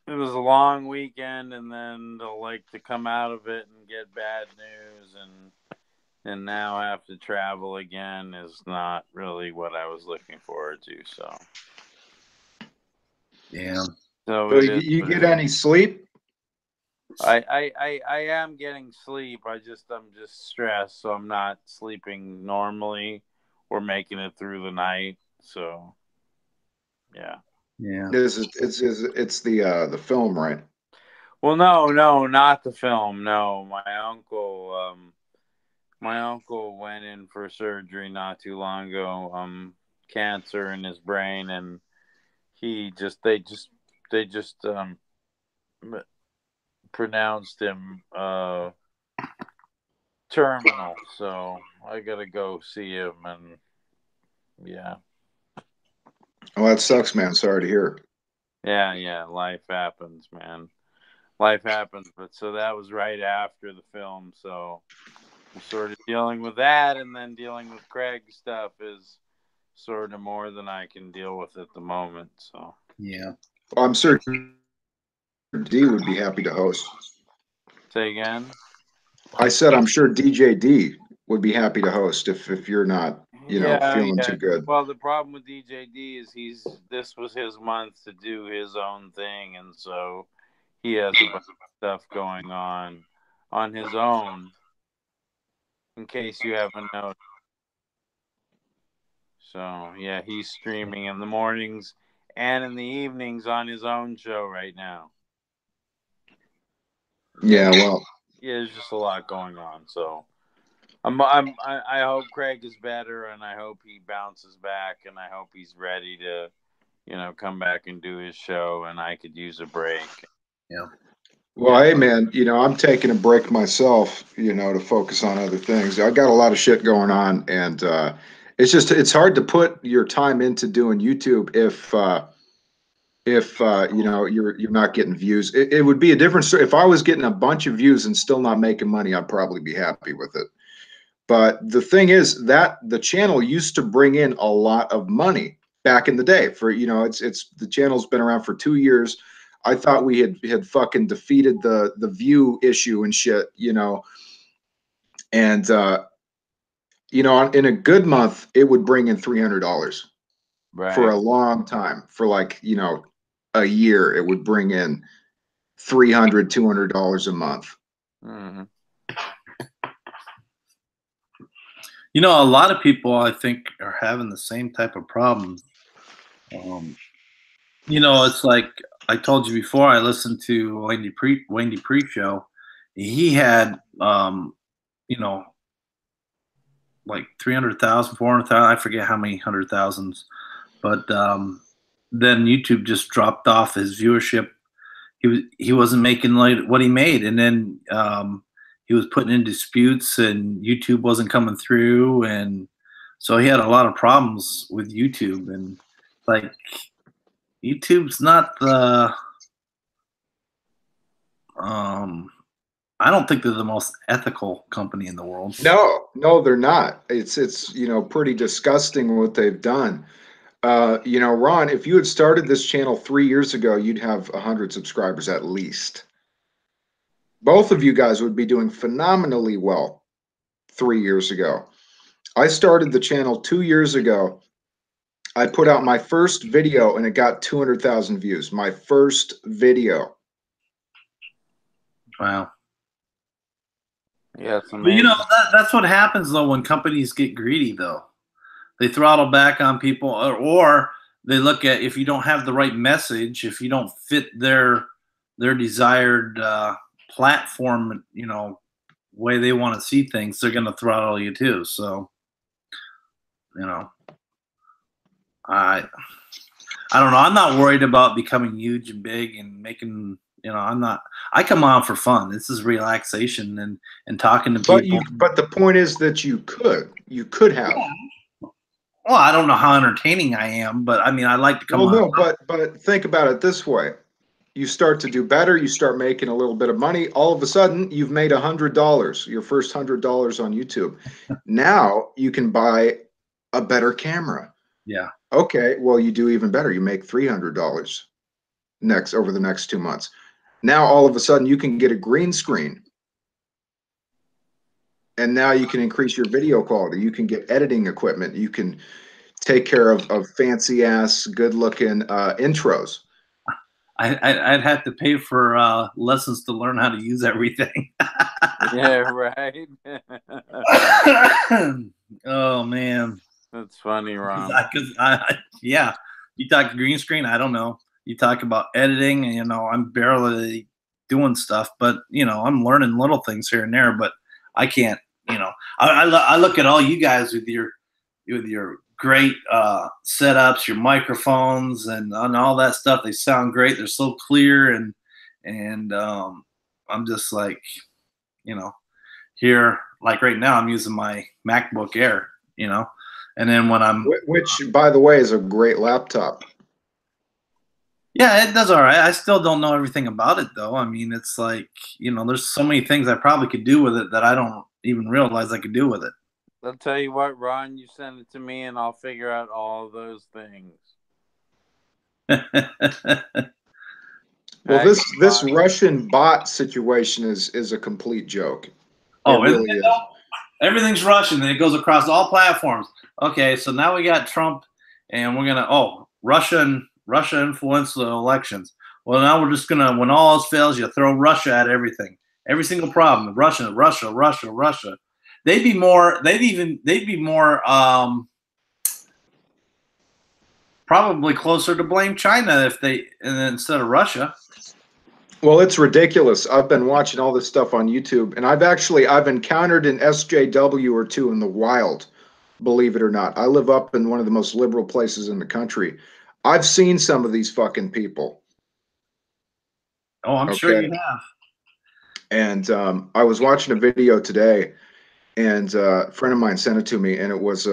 It was a long weekend, and then to come out of it and get bad news, and now have to travel again is not really what I was looking forward to. So. Yeah. So you get any sleep? I am getting sleep. I'm just stressed, so I'm not sleeping normally or making it through the night. So, yeah. It's the film, right? Well, no, not the film. No, my uncle went in for surgery not too long ago. Cancer in his brain, and they just pronounced him terminal, so I gotta go see him, and yeah. Oh, that sucks, man. Sorry to hear. Yeah, life happens, man. Life happens, but so that was right after the film, so I'm sort of dealing with that, and then dealing with Craig's stuff is sort of more than I can deal with at the moment. So yeah. Well, I'm sure D would be happy to host. Say again? I said I'm sure DJ D would be happy to host if you're not, feeling too good. Well, the problem with DJ D is this was his month to do his own thing, and so he has a bunch of stuff going on his own, in case you haven't noticed. So, yeah, he's streaming in the mornings and in the evenings on his own show right now. Yeah, well, yeah, there's just a lot going on. So I hope Craig is better, and I hope he bounces back, and I hope he's ready to, come back and do his show, and I could use a break. Yeah. well, hey man, I'm taking a break myself, to focus on other things. I got a lot of shit going on, and it's hard to put your time into doing YouTube if you're not getting views. It would be a different story if I was getting a bunch of views and still not making money. I'd probably be happy with it. But the thing is that the channel used to bring in a lot of money back in the day. For it's the channel's been around for 2 years. I thought we had fucking defeated the view issue and shit, and in a good month it would bring in $300 Right. for a long time. For like a year, it would bring in $200 a month. Mm-hmm. A lot of people I think are having the same type of problems. It's like I told you before. I listened to Wendy Pre show. He had, like 300,000, 400,000. I forget how many hundred thousands, but then YouTube just dropped off his viewership. He wasn't making like what he made, and then he was putting in disputes, and YouTube wasn't coming through, and so he had a lot of problems with YouTube. And like, YouTube's not the I don't think they're the most ethical company in the world. No, they're not. It's pretty disgusting what they've done. Ron, if you had started this channel 3 years ago, you'd have 100 subscribers at least. Both of you guys would be doing phenomenally well 3 years ago. I started the channel 2 years ago. I put out my first video and it got 200,000 views. My first video. Wow. Yeah, but that's what happens though when companies get greedy though. They throttle back on people, or they look at if you don't have the right message, if you don't fit their desired platform, way they want to see things, they're going to throttle you too. So, I don't know. I'm not worried about becoming huge and big and making. I'm not. I come on for fun. This is relaxation and talking to people. But the point is that you could have. Well, I don't know how entertaining I am, but I mean, I like to come on. No, but think about it this way. You start to do better. You start making a little bit of money. All of a sudden, you've made $100, your first $100 on YouTube. Now you can buy a better camera. Yeah. Okay, well, you do even better. You make $300 over the next 2 months. Now, all of a sudden, you can get a green screen. And now you can increase your video quality. You can get editing equipment. You can take care of fancy ass, good looking intros. I'd have to pay for lessons to learn how to use everything. Yeah, right. Oh man, that's funny, Ron. Yeah, you talk green screen. I don't know. You talk about editing, and I'm barely doing stuff, but I'm learning little things here and there. But I can't. I look at all you guys with your great setups, your microphones, and all that stuff. They sound great. They're so clear, and I'm just like, here, like right now, I'm using my MacBook Air, and then when which, by the way, is a great laptop. Yeah, it does all right. I still don't know everything about it though. I mean, it's like, there's so many things I probably could do with it that I don't even realize I could do with it. I'll tell you what, Ron, you send it to me and I'll figure out all of those things. Well, this Russian bot situation is a complete joke. Oh, it really is. Everything's Russian and it goes across all platforms. Okay, so now we got Trump and we're gonna Russia influenced the elections. Well, now we're just gonna, when all else fails, you throw Russia at everything. Every single problem, Russia. They'd be more probably closer to blame China instead of Russia. Well, it's ridiculous. I've been watching all this stuff on YouTube, and I've encountered an SJW or two in the wild, believe it or not. I live up in one of the most liberal places in the country. I've seen some of these fucking people. Oh, I'm sure you have. And I was watching a video today, and a friend of mine sent it to me, and it was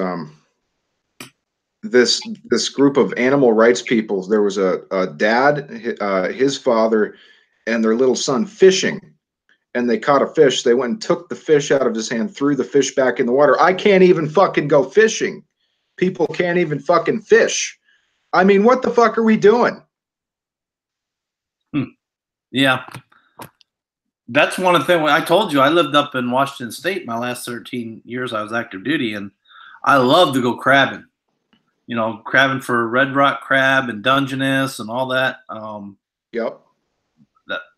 this group of animal rights people. There was a dad, his father, and their little son fishing, and they caught a fish. They went and took the fish out of his hand, threw the fish back in the water. I can't even fucking go fishing. People can't even fucking fish. I mean, what the fuck are we doing? Yeah. That's one of the things I told you. I lived up in Washington State my last 13 years. I was active duty, and I love to go crabbing. You know, crabbing for red rock crab and Dungeness and all that. Yep.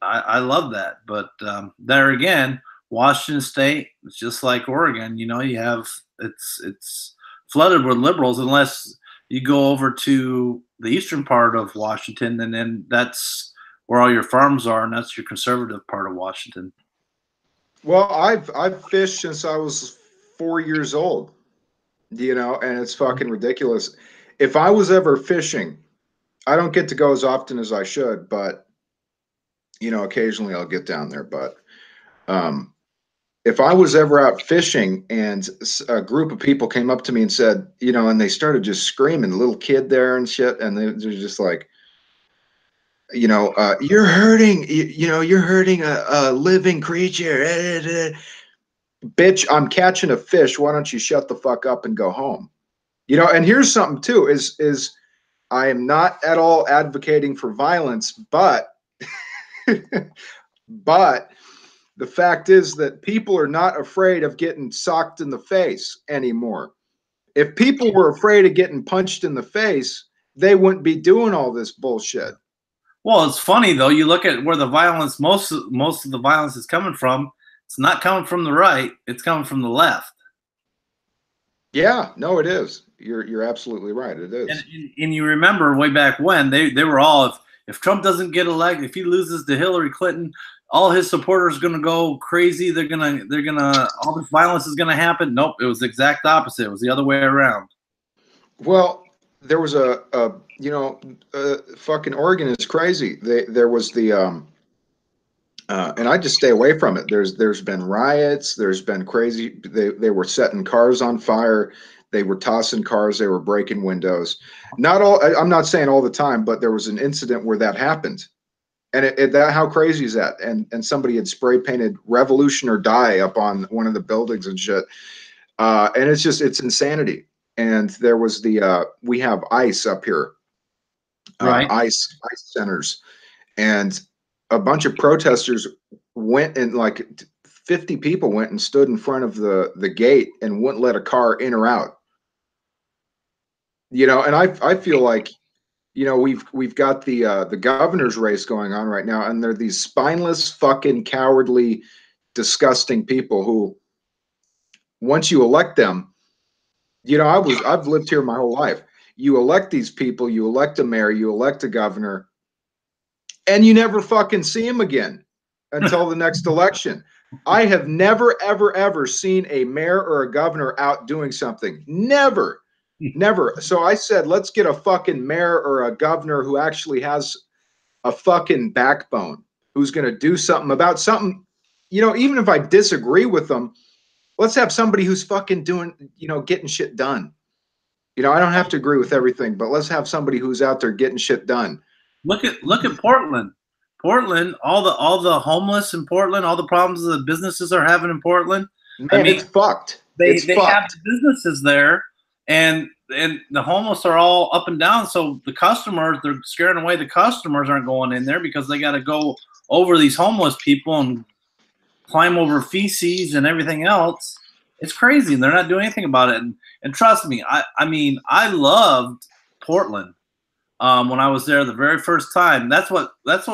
I love that. But there again, Washington State, it's just like Oregon. You know, you have it's flooded with liberals unless you go over to the eastern part of Washington, and then that's where all your farms are, and that's your conservative part of Washington. Well, I've fished since I was 4 years old, you know, and it's fucking ridiculous. If I was ever fishing, I don't get to go as often as I should, but you know, occasionally I'll get down there. But if I was ever out fishing and a group of people came up to me and said, you know, and they started just screaming, a little kid there and shit, and they're just like, you know, you're hurting, you know, you're hurting a living creature. Bitch, I'm catching a fish. Why don't you shut the fuck up and go home? You know, and here's something too, is I am not at all advocating for violence, but but the fact is that people are not afraid of getting socked in the face anymore. If people were afraid of getting punched in the face, they wouldn't be doing all this bullshit. Well, it's funny though. You look at where the violence, most of the violence is coming from. It's not coming from the right. It's coming from the left. Yeah, no, it is. You're absolutely right. It is. And you remember way back when they were all, if Trump doesn't get elected, if he loses to Hillary Clinton, all his supporters are going to go crazy. They're gonna all this violence is going to happen. Nope, it was the exact opposite. It was the other way around. Well, there was fucking Oregon is crazy. There was the and I just stay away from it. There's been riots. There's been crazy. They were setting cars on fire. They were tossing cars. They were breaking windows. Not all. I'm not saying all the time, but there was an incident where that happened. And how crazy is that? And somebody had spray painted "Revolution or Die" up on one of the buildings and shit. And it's insanity. And there was we have ICE up here, right? ICE centers, and a bunch of protesters went, and like 50 people went and stood in front of the gate and wouldn't let a car in or out. You know, and I feel like, you know, we've got the governor's race going on right now, and they're these spineless, fucking cowardly, disgusting people who, once you elect them, you know, I've lived here my whole life. You elect these people, you elect a mayor, you elect a governor, and you never fucking see him again until the next election. I have never, ever, ever seen a mayor or a governor out doing something. Never. Never. So I said, let's get a fucking mayor or a governor who actually has a fucking backbone, who's going to do something about something. You know, even if I disagree with them, let's have somebody who's fucking doing, you know, getting shit done. You know, I don't have to agree with everything, but let's have somebody who's out there getting shit done. Look at Portland. Portland, all the homeless in Portland, all the problems the businesses are having in Portland. Man, I mean, it's fucked. They have businesses there, and the homeless are all up and down. So the customers, they're scaring away the customers, aren't going in there because they got to go over these homeless people and climb over feces and everything else. It's crazy, and they're not doing anything about it. And trust me, I mean, I loved Portland when I was there the very first time. That's what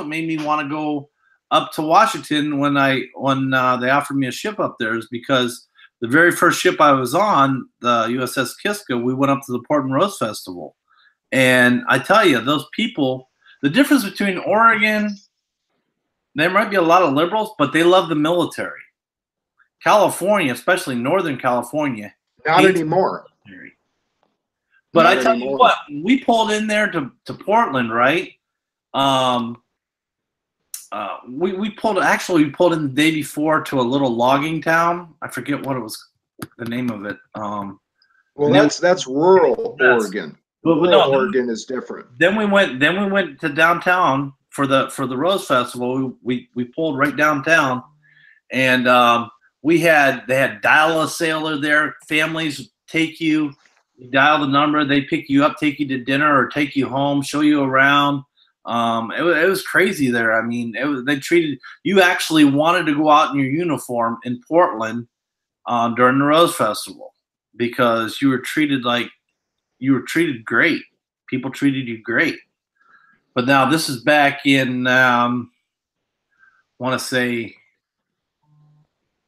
made me want to go up to Washington when they offered me a ship up there, is because the very first ship I was on, the USS Kiska, we went up to the Portland Rose Festival. And I tell you, those people, the difference between Oregon there might be a lot of liberals, but they love the military. California, especially Northern California, Not anymore. Military. But Not I tell anymore. you what, we pulled in there to Portland, right? We pulled in the day before to a little logging town. I forget what it was, the name of it. Well, that's rural Oregon. Rural Oregon is different. Then we went to downtown for the Rose Festival. We pulled right downtown, and they had dial-a-sailor there. Families take you dial the number, they pick you up, take you to dinner, or take you home, show you around. It was crazy there. I mean, they treated you, actually wanted to go out in your uniform in Portland during the Rose Festival because you were treated great. People treated you great. But now this is back in want to say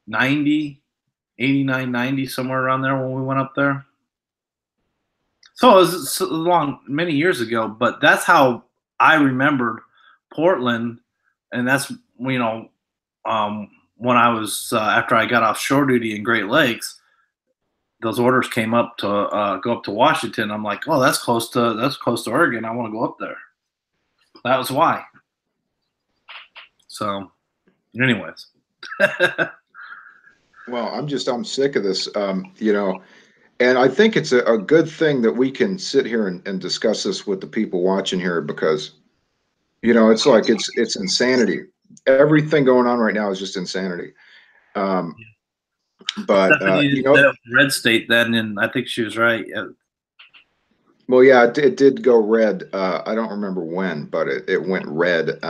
90, 89, 90, somewhere around there when we went up there. So it was many years ago, but that's how I remembered Portland. And that's, when I was, after I got off shore duty in Great Lakes, those orders came up to go up to Washington. I'm like, oh, that's close to Oregon. I want to go up there. That was why. So anyways. Well, I'm sick of this, and I think it's a good thing that we can sit here and discuss this with the people watching here, because, it's like, it's insanity. Everything going on right now is just insanity. But, red state then, and I think she was right. Yeah. Well, yeah, it did go red. I don't remember when, but it went red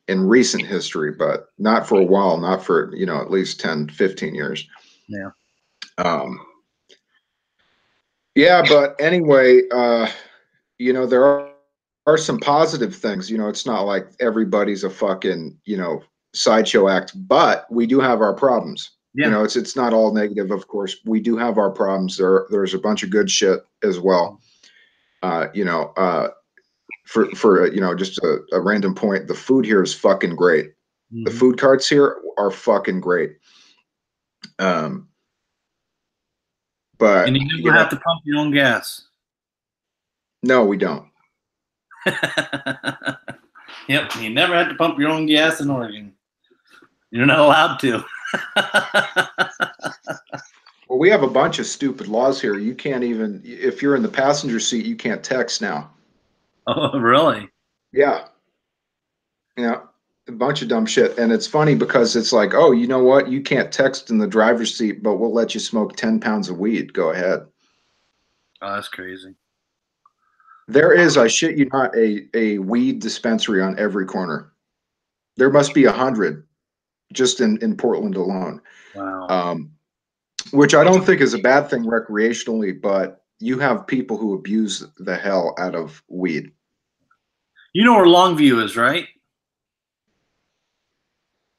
in recent history, but not for a while, not for, at least 10, 15 years. Yeah. Yeah, but anyway, there are some positive things. It's not like everybody's a fucking, sideshow act, but we do have our problems. Yeah. It's not all negative, of course. We do have our problems. There's a bunch of good shit as well. For just a random point, the food here is fucking great. Mm-hmm. The food carts here are fucking great. But and you never have to pump your own gas. No, we don't. Yep, you never have to pump your own gas in Oregon. You're not allowed to. Well, we have a bunch of stupid laws here. You can't even, if you're in the passenger seat, you can't text now. Oh, really? Yeah. Yeah. A bunch of dumb shit. And it's funny because it's like, oh, you know what? You can't text in the driver's seat, but we'll let you smoke 10 pounds of weed. Go ahead. Oh, that's crazy. There is, I shit you not, a weed dispensary on every corner. There must be 100 just in Portland alone. Wow. Which I don't think is a bad thing recreationally, but you have people who abuse the hell out of weed. You know where Longview is, right?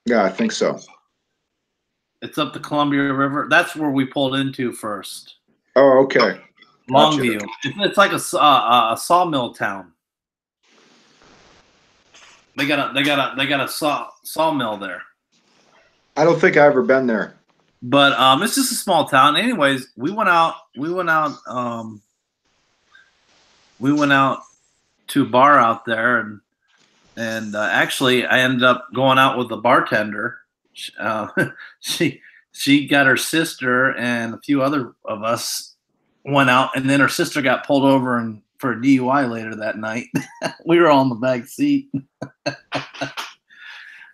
Yeah, I think so. It's up the Columbia River. That's where we pulled into first. Oh, okay. Longview. Gotcha. It's like a sawmill town. They got a sawmill there. I don't think I've ever been there. But it's just a small town. Anyways, we went out to a bar out there, and actually I ended up going out with the bartender. She got her sister and a few other of us went out, and then her sister got pulled over for a DUI later that night. We were all in the back seat.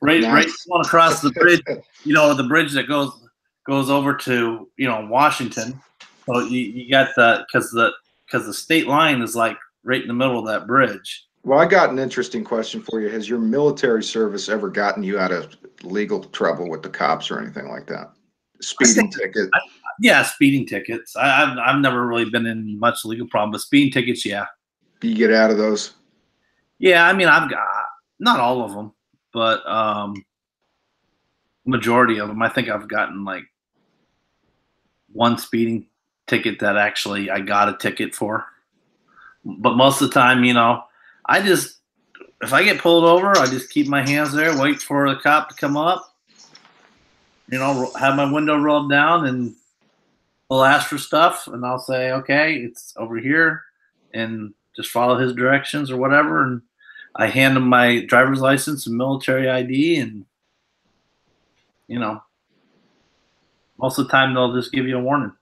right across the bridge, the bridge that goes over to Washington. So you got because the state line is like right in the middle of that bridge. Well, I got an interesting question for you. Has your military service ever gotten you out of legal trouble with the cops or anything like that? Speeding ticket? Yeah, speeding tickets. I've never really been in much legal problem, but speeding tickets, yeah. Do you get out of those? Yeah, I mean, I've got not all of them, but majority of them. I think I've gotten like one speeding ticket that actually I got a ticket for. But most of the time, I just if I get pulled over, I just keep my hands there, wait for the cop to come up, have my window rolled down, and he'll ask for stuff, and I'll say, okay, it's over here, and just follow his directions or whatever. And I hand him my driver's license and military ID, and most of the time they'll just give you a warning.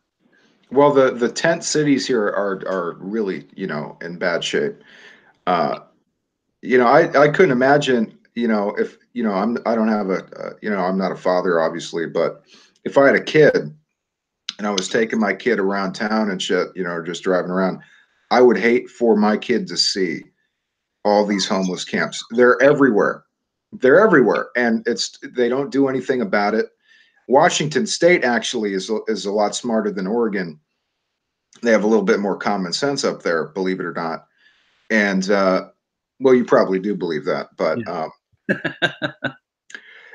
Well, the tent cities here are really, in bad shape. I couldn't imagine, if, I don't have I'm not a father, obviously, but if I had a kid and I was taking my kid around town and shit, just driving around, I would hate for my kid to see all these homeless camps. They're everywhere. They're everywhere. And they don't do anything about it. Washington State actually is a lot smarter than Oregon. They have a little bit more common sense up there, believe it or not. And well, you probably do believe that, but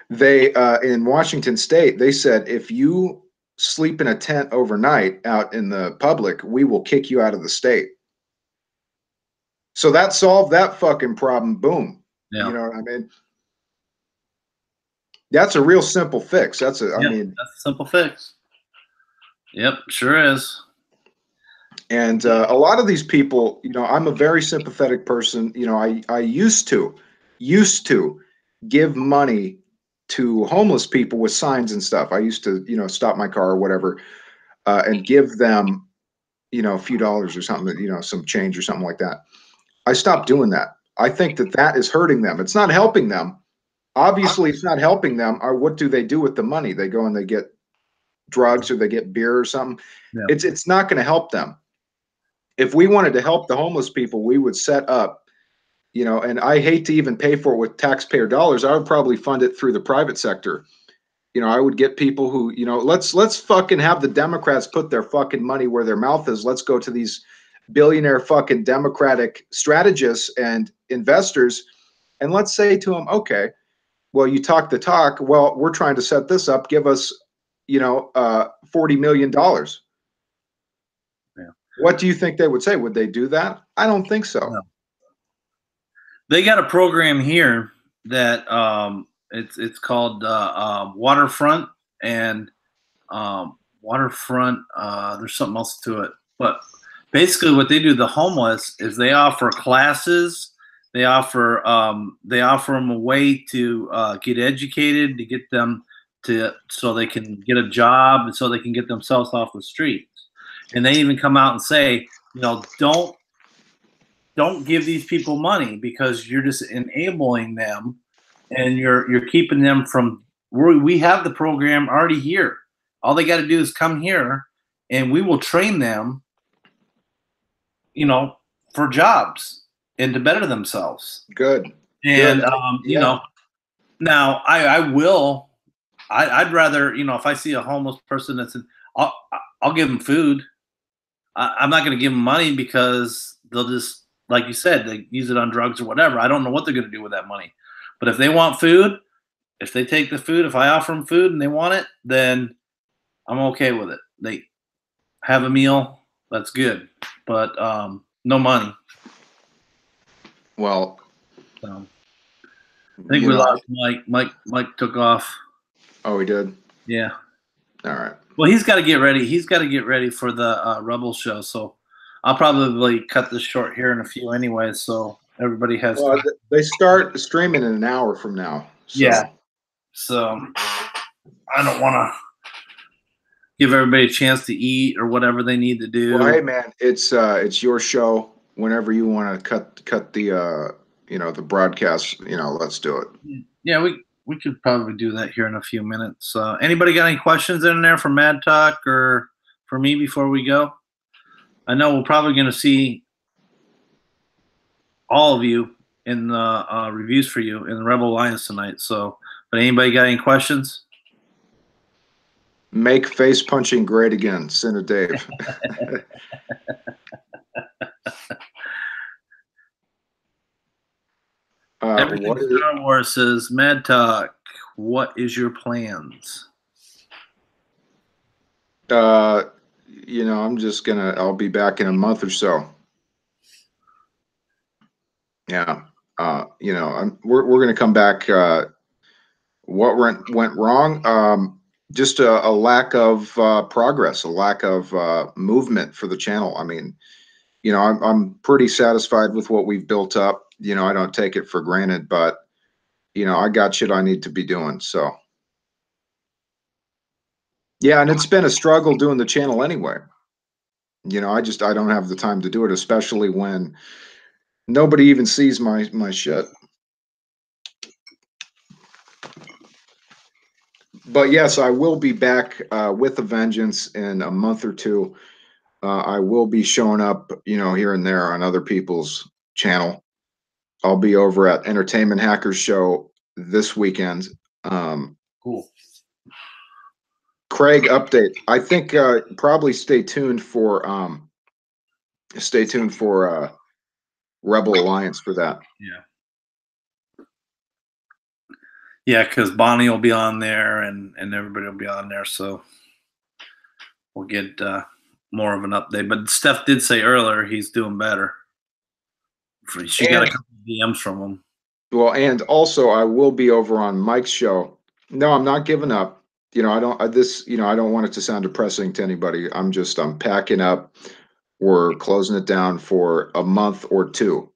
they in Washington State, they said if you sleep in a tent overnight out in the public, we will kick you out of the state. So that solved that fucking problem. Boom. Yeah. You know what I mean? That's a real simple fix. I mean, that's a simple fix. Yep, sure is. And a lot of these people, I'm a very sympathetic person. I used to give money to homeless people with signs and stuff. I used to, stop my car or whatever, and give them, a few dollars or something, some change or something like that. I stopped doing that. I think that is hurting them. It's not helping them. Obviously, it's not helping them. Or what do they do with the money? They go and they get drugs or they get beer or something. Yeah. It's not going to help them. If we wanted to help the homeless people, we would set up, and I hate to even pay for it with taxpayer dollars. I would probably fund it through the private sector. I would get people who, let's fucking have the Democrats put their fucking money where their mouth is. Let's go to these billionaire fucking Democratic strategists and investors, and let's say to them, okay, well, you talk the talk. Well, we're trying to set this up. Give us, $40 million. Yeah. What do you think they would say? Would they do that? I don't think so. No. They got a program here that it's called Waterfront, and Waterfront. There's something else to it, but basically, what they do, the homeless, is they offer classes. They offer them a way to get educated, to get them so they can get a job, and so they can get themselves off the streets. And they even come out and say, don't give these people money, because you're just enabling them, and you're keeping them from. We have the program already here. All they got to do is come here, and we will train them, for jobs and to better themselves. Good. And now I'd rather, if I see a homeless person I'll give them food. I'm not going to give them money, because they'll just, like you said, they use it on drugs or whatever. I don't know what they're going to do with that money. But if they want food, if they take the food, if I offer them food and they want it, then I'm okay with it. They have a meal, that's good. But no money. Well, I think we lost Mike. Mike took off. Oh, he did? Yeah. All right. Well, he's got to get ready. He's got to get ready for the Rebel show. So I'll probably cut this short here in a few anyway. So everybody has. Well, they start streaming in an hour from now. So. Yeah. So I don't want to give everybody a chance to eat or whatever they need to do. Well, hey man, it's your show. Whenever you want to cut the the broadcast, let's do it. Yeah, we could probably do that here in a few minutes. Anybody got any questions in there for Mad Talk or for me before we go? I know we're probably going to see all of you in the reviews for you in the Rebel Alliance tonight. So, but anybody got any questions? Make face punching great again, Senator Dave. Everything Star Wars says, Mad Talk, what is your plans? I'm just I'll be back in a month or so. Yeah. You know, we're going to come back. What went wrong? Just a lack of progress, a lack of movement for the channel. I mean, you know, I'm pretty satisfied with what we've built up. You know, I don't take it for granted, but you know, I got shit I need to be doing. So yeah, and it's been a struggle doing the channel anyway. You know, I don't have the time to do it, especially when nobody even sees my shit. But yes, I will be back with a vengeance in a month or two. I will be showing up, you know, here and there on other people's channel. I'll be over at Entertainment Hackers Show this weekend. Cool. Craig, update. I think probably stay tuned for Rebel Alliance for that. Yeah. Yeah, because Bonnie will be on there and everybody will be on there, so we'll get more of an update. But Steph did say earlier he's doing better. She got a couple of DMs from him. Well, and also I will be over on Mike's show. No, I'm not giving up. You know, I don't want it to sound depressing to anybody. I'm packing up. We're closing it down for a month or two.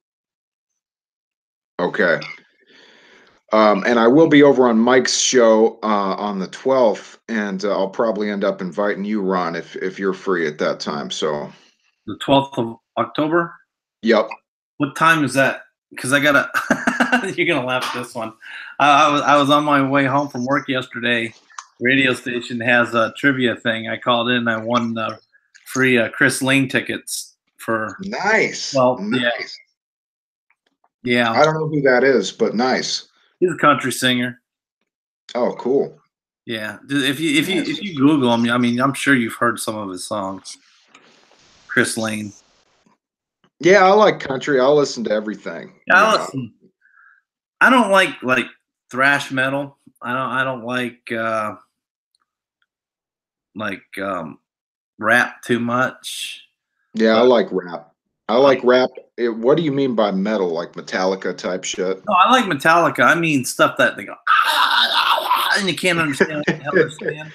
Okay. And I will be over on Mike's show on the 12th, and I'll probably end up inviting you, Ron, if you're free at that time. So the 12th of October? Yep. What time is that? Because I gotta you're gonna laugh at this one. I was on my way home from work yesterday. Radio station has a trivia thing. I called in. I won free Chris Lane tickets for. Nice. Well, nice. Yeah. I don't know who that is, but nice. He's a country singer. Oh, cool. Yeah. If you Google him, I mean, I'm sure you've heard some of his songs. Chris Lane. Yeah, I like country. I'll listen to everything. Yeah, I listen. I don't like thrash metal. I don't like rap too much. Yeah, I like rap. I like rap. What do you mean by metal? Like Metallica type shit? No, I like Metallica. I mean stuff that they go and you can't understand what the hell they're saying.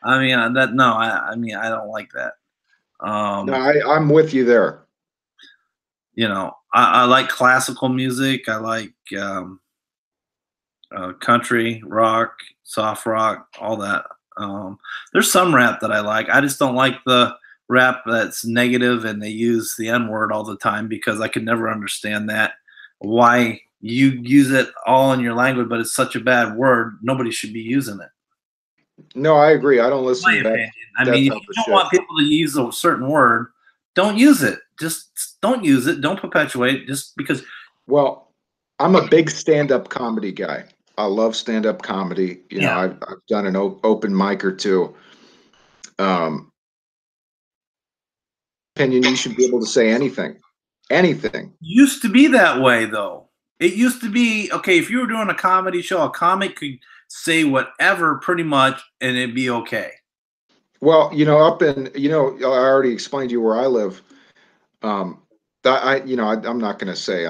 I mean I mean I don't like that. No, I'm with you there. You know, I like classical music. I like country, rock, soft rock, all that. There's some rap that I like. I just don't like the rap that's negative and they use the N-word all the time because I could never understand that. Why you use it all in your language, but it's such a bad word, nobody should be using it. No, I agree. I don't listen to that. I mean, if you don't want people to use a certain word, don't use it. Just don't use it. Don't perpetuate it just because. Well, I'm a big stand-up comedy guy. I love stand-up comedy. You know, I've done an open mic or two. Opinion, you should be able to say anything. Anything. Used to be that way, though. It used to be, okay, if you were doing a comedy show, a comic could say whatever pretty much and it'd be okay. Well, you know, I already explained to you where I live. I'm not going to say,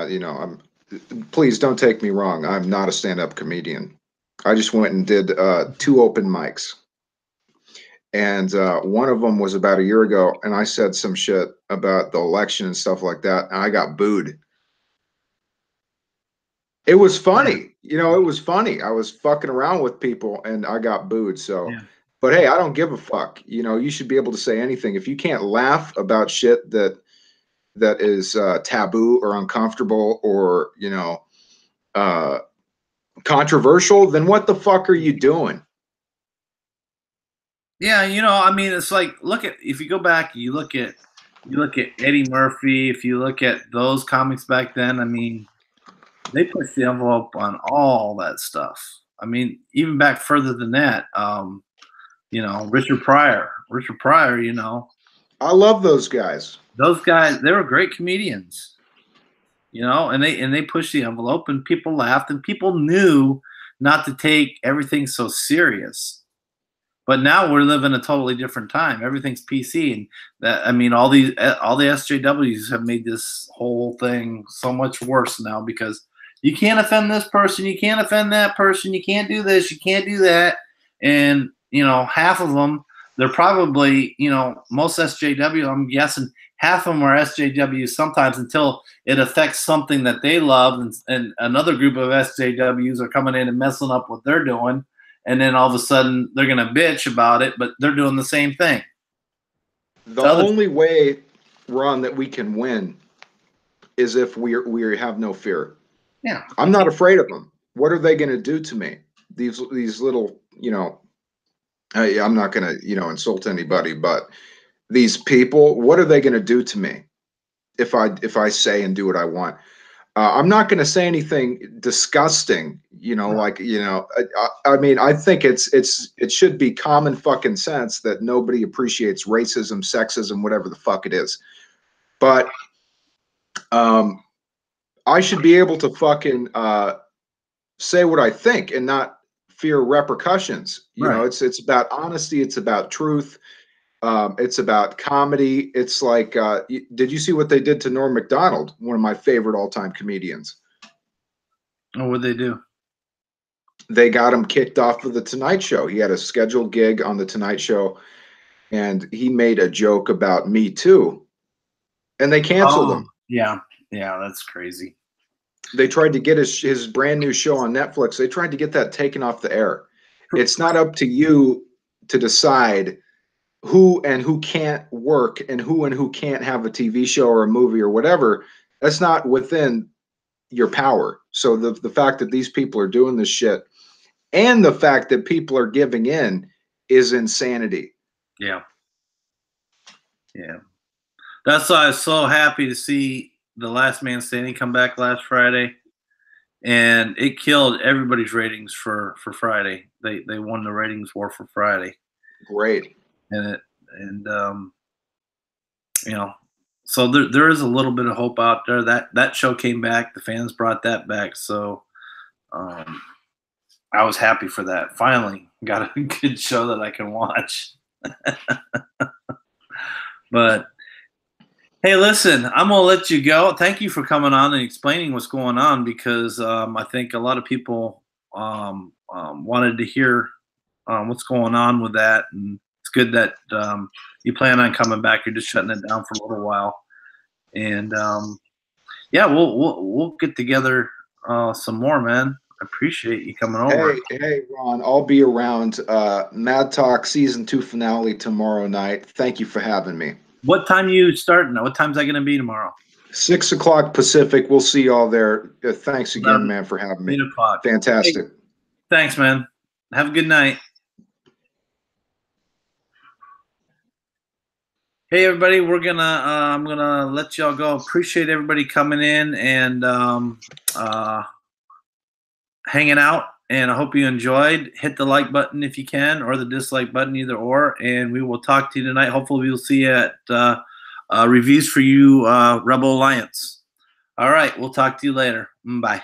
please don't take me wrong. I'm not a stand-up comedian. I just went and did 2 open mics. And one of them was about a year ago, and I said some shit about the election and stuff like that, and I got booed. It was funny. You know, it was funny. I was fucking around with people, and I got booed. So, but hey, I don't give a fuck. You know, you should be able to say anything. If you can't laugh about shit that is taboo or uncomfortable or, you know, controversial, then what the fuck are you doing? Yeah, you know, I mean, it's like, if you go back, you look at Eddie Murphy, if you look at those comics back then, I mean, they pushed the envelope on all that stuff. I mean, even back further than that, you know, Richard Pryor, you know. I love those guys. Those guys, they were great comedians, you know, and they pushed the envelope and people laughed and people knew not to take everything so serious. But now we're living a totally different time. Everything's PC, and that, I mean, all the SJWs have made this whole thing so much worse now because you can't offend this person, you can't offend that person, you can't do this, you can't do that. And, you know, half of them, they're probably, you know, most SJW, I'm guessing half of them are SJWs sometimes until it affects something that they love, and another group of SJWs are coming in and messing up what they're doing. And then all of a sudden they're going to bitch about it, but they're doing the same thing. The only way, Ron, that we can win is if we have no fear. Yeah. I'm not afraid of them. What are they going to do to me? These little, you know, I'm not going to, you know, insult anybody, but these people, what are they going to do to me if I say and do what I want? I'm not going to say anything disgusting, you know, like, you know, I mean, I think it should be common fucking sense that nobody appreciates racism, sexism, whatever the fuck it is. But I should be able to fucking say what I think and not fear repercussions. You know, it's about honesty. It's about truth. It's about comedy. It's like, did you see what they did to Norm Macdonald, one of my favorite all-time comedians? Oh, what'd they do? They got him kicked off of the Tonight Show. He had a scheduled gig on the Tonight Show, and he made a joke about Me Too, and they canceled him. Yeah, that's crazy. They tried to get his brand new show on Netflix. They tried to get that taken off the air. It's not up to you to decide who and who can't work and who can't have a TV show or a movie or whatever. That's not within your power. So the fact that these people are doing this shit and the fact that people are giving in is insanity. Yeah. That's why I was so happy to see The Last Man Standing come back last Friday, and it killed everybody's ratings for Friday. They won the ratings war for Friday. Great. And you know, so there is a little bit of hope out there. That show came back. The fans brought that back. So I was happy for that. Finally got a good show that I can watch. But hey, listen, I'm gonna let you go. Thank you for coming on and explaining what's going on, because I think a lot of people wanted to hear what's going on with that, and it's good that you plan on coming back. You're just shutting it down for a little while, and yeah, we'll get together some more, man. I appreciate you coming over. Hey, Ron, I'll be around. Mad Talk season 2 finale tomorrow night. Thank you for having me. What time you starting? What time's that going to be tomorrow? 6 o'clock Pacific. We'll see y'all there. Thanks again, man, for having me. 8 o'clock. Fantastic. Hey, thanks, man. Have a good night. Hey, everybody. We're gonna I'm gonna let y'all go. Appreciate everybody coming in and hanging out. And I hope you enjoyed. Hit the like button if you can, or the dislike button, either or. And we will talk to you tonight. Hopefully we'll see you at Reviews for You Rebel Alliance. All right. We'll talk to you later. Bye.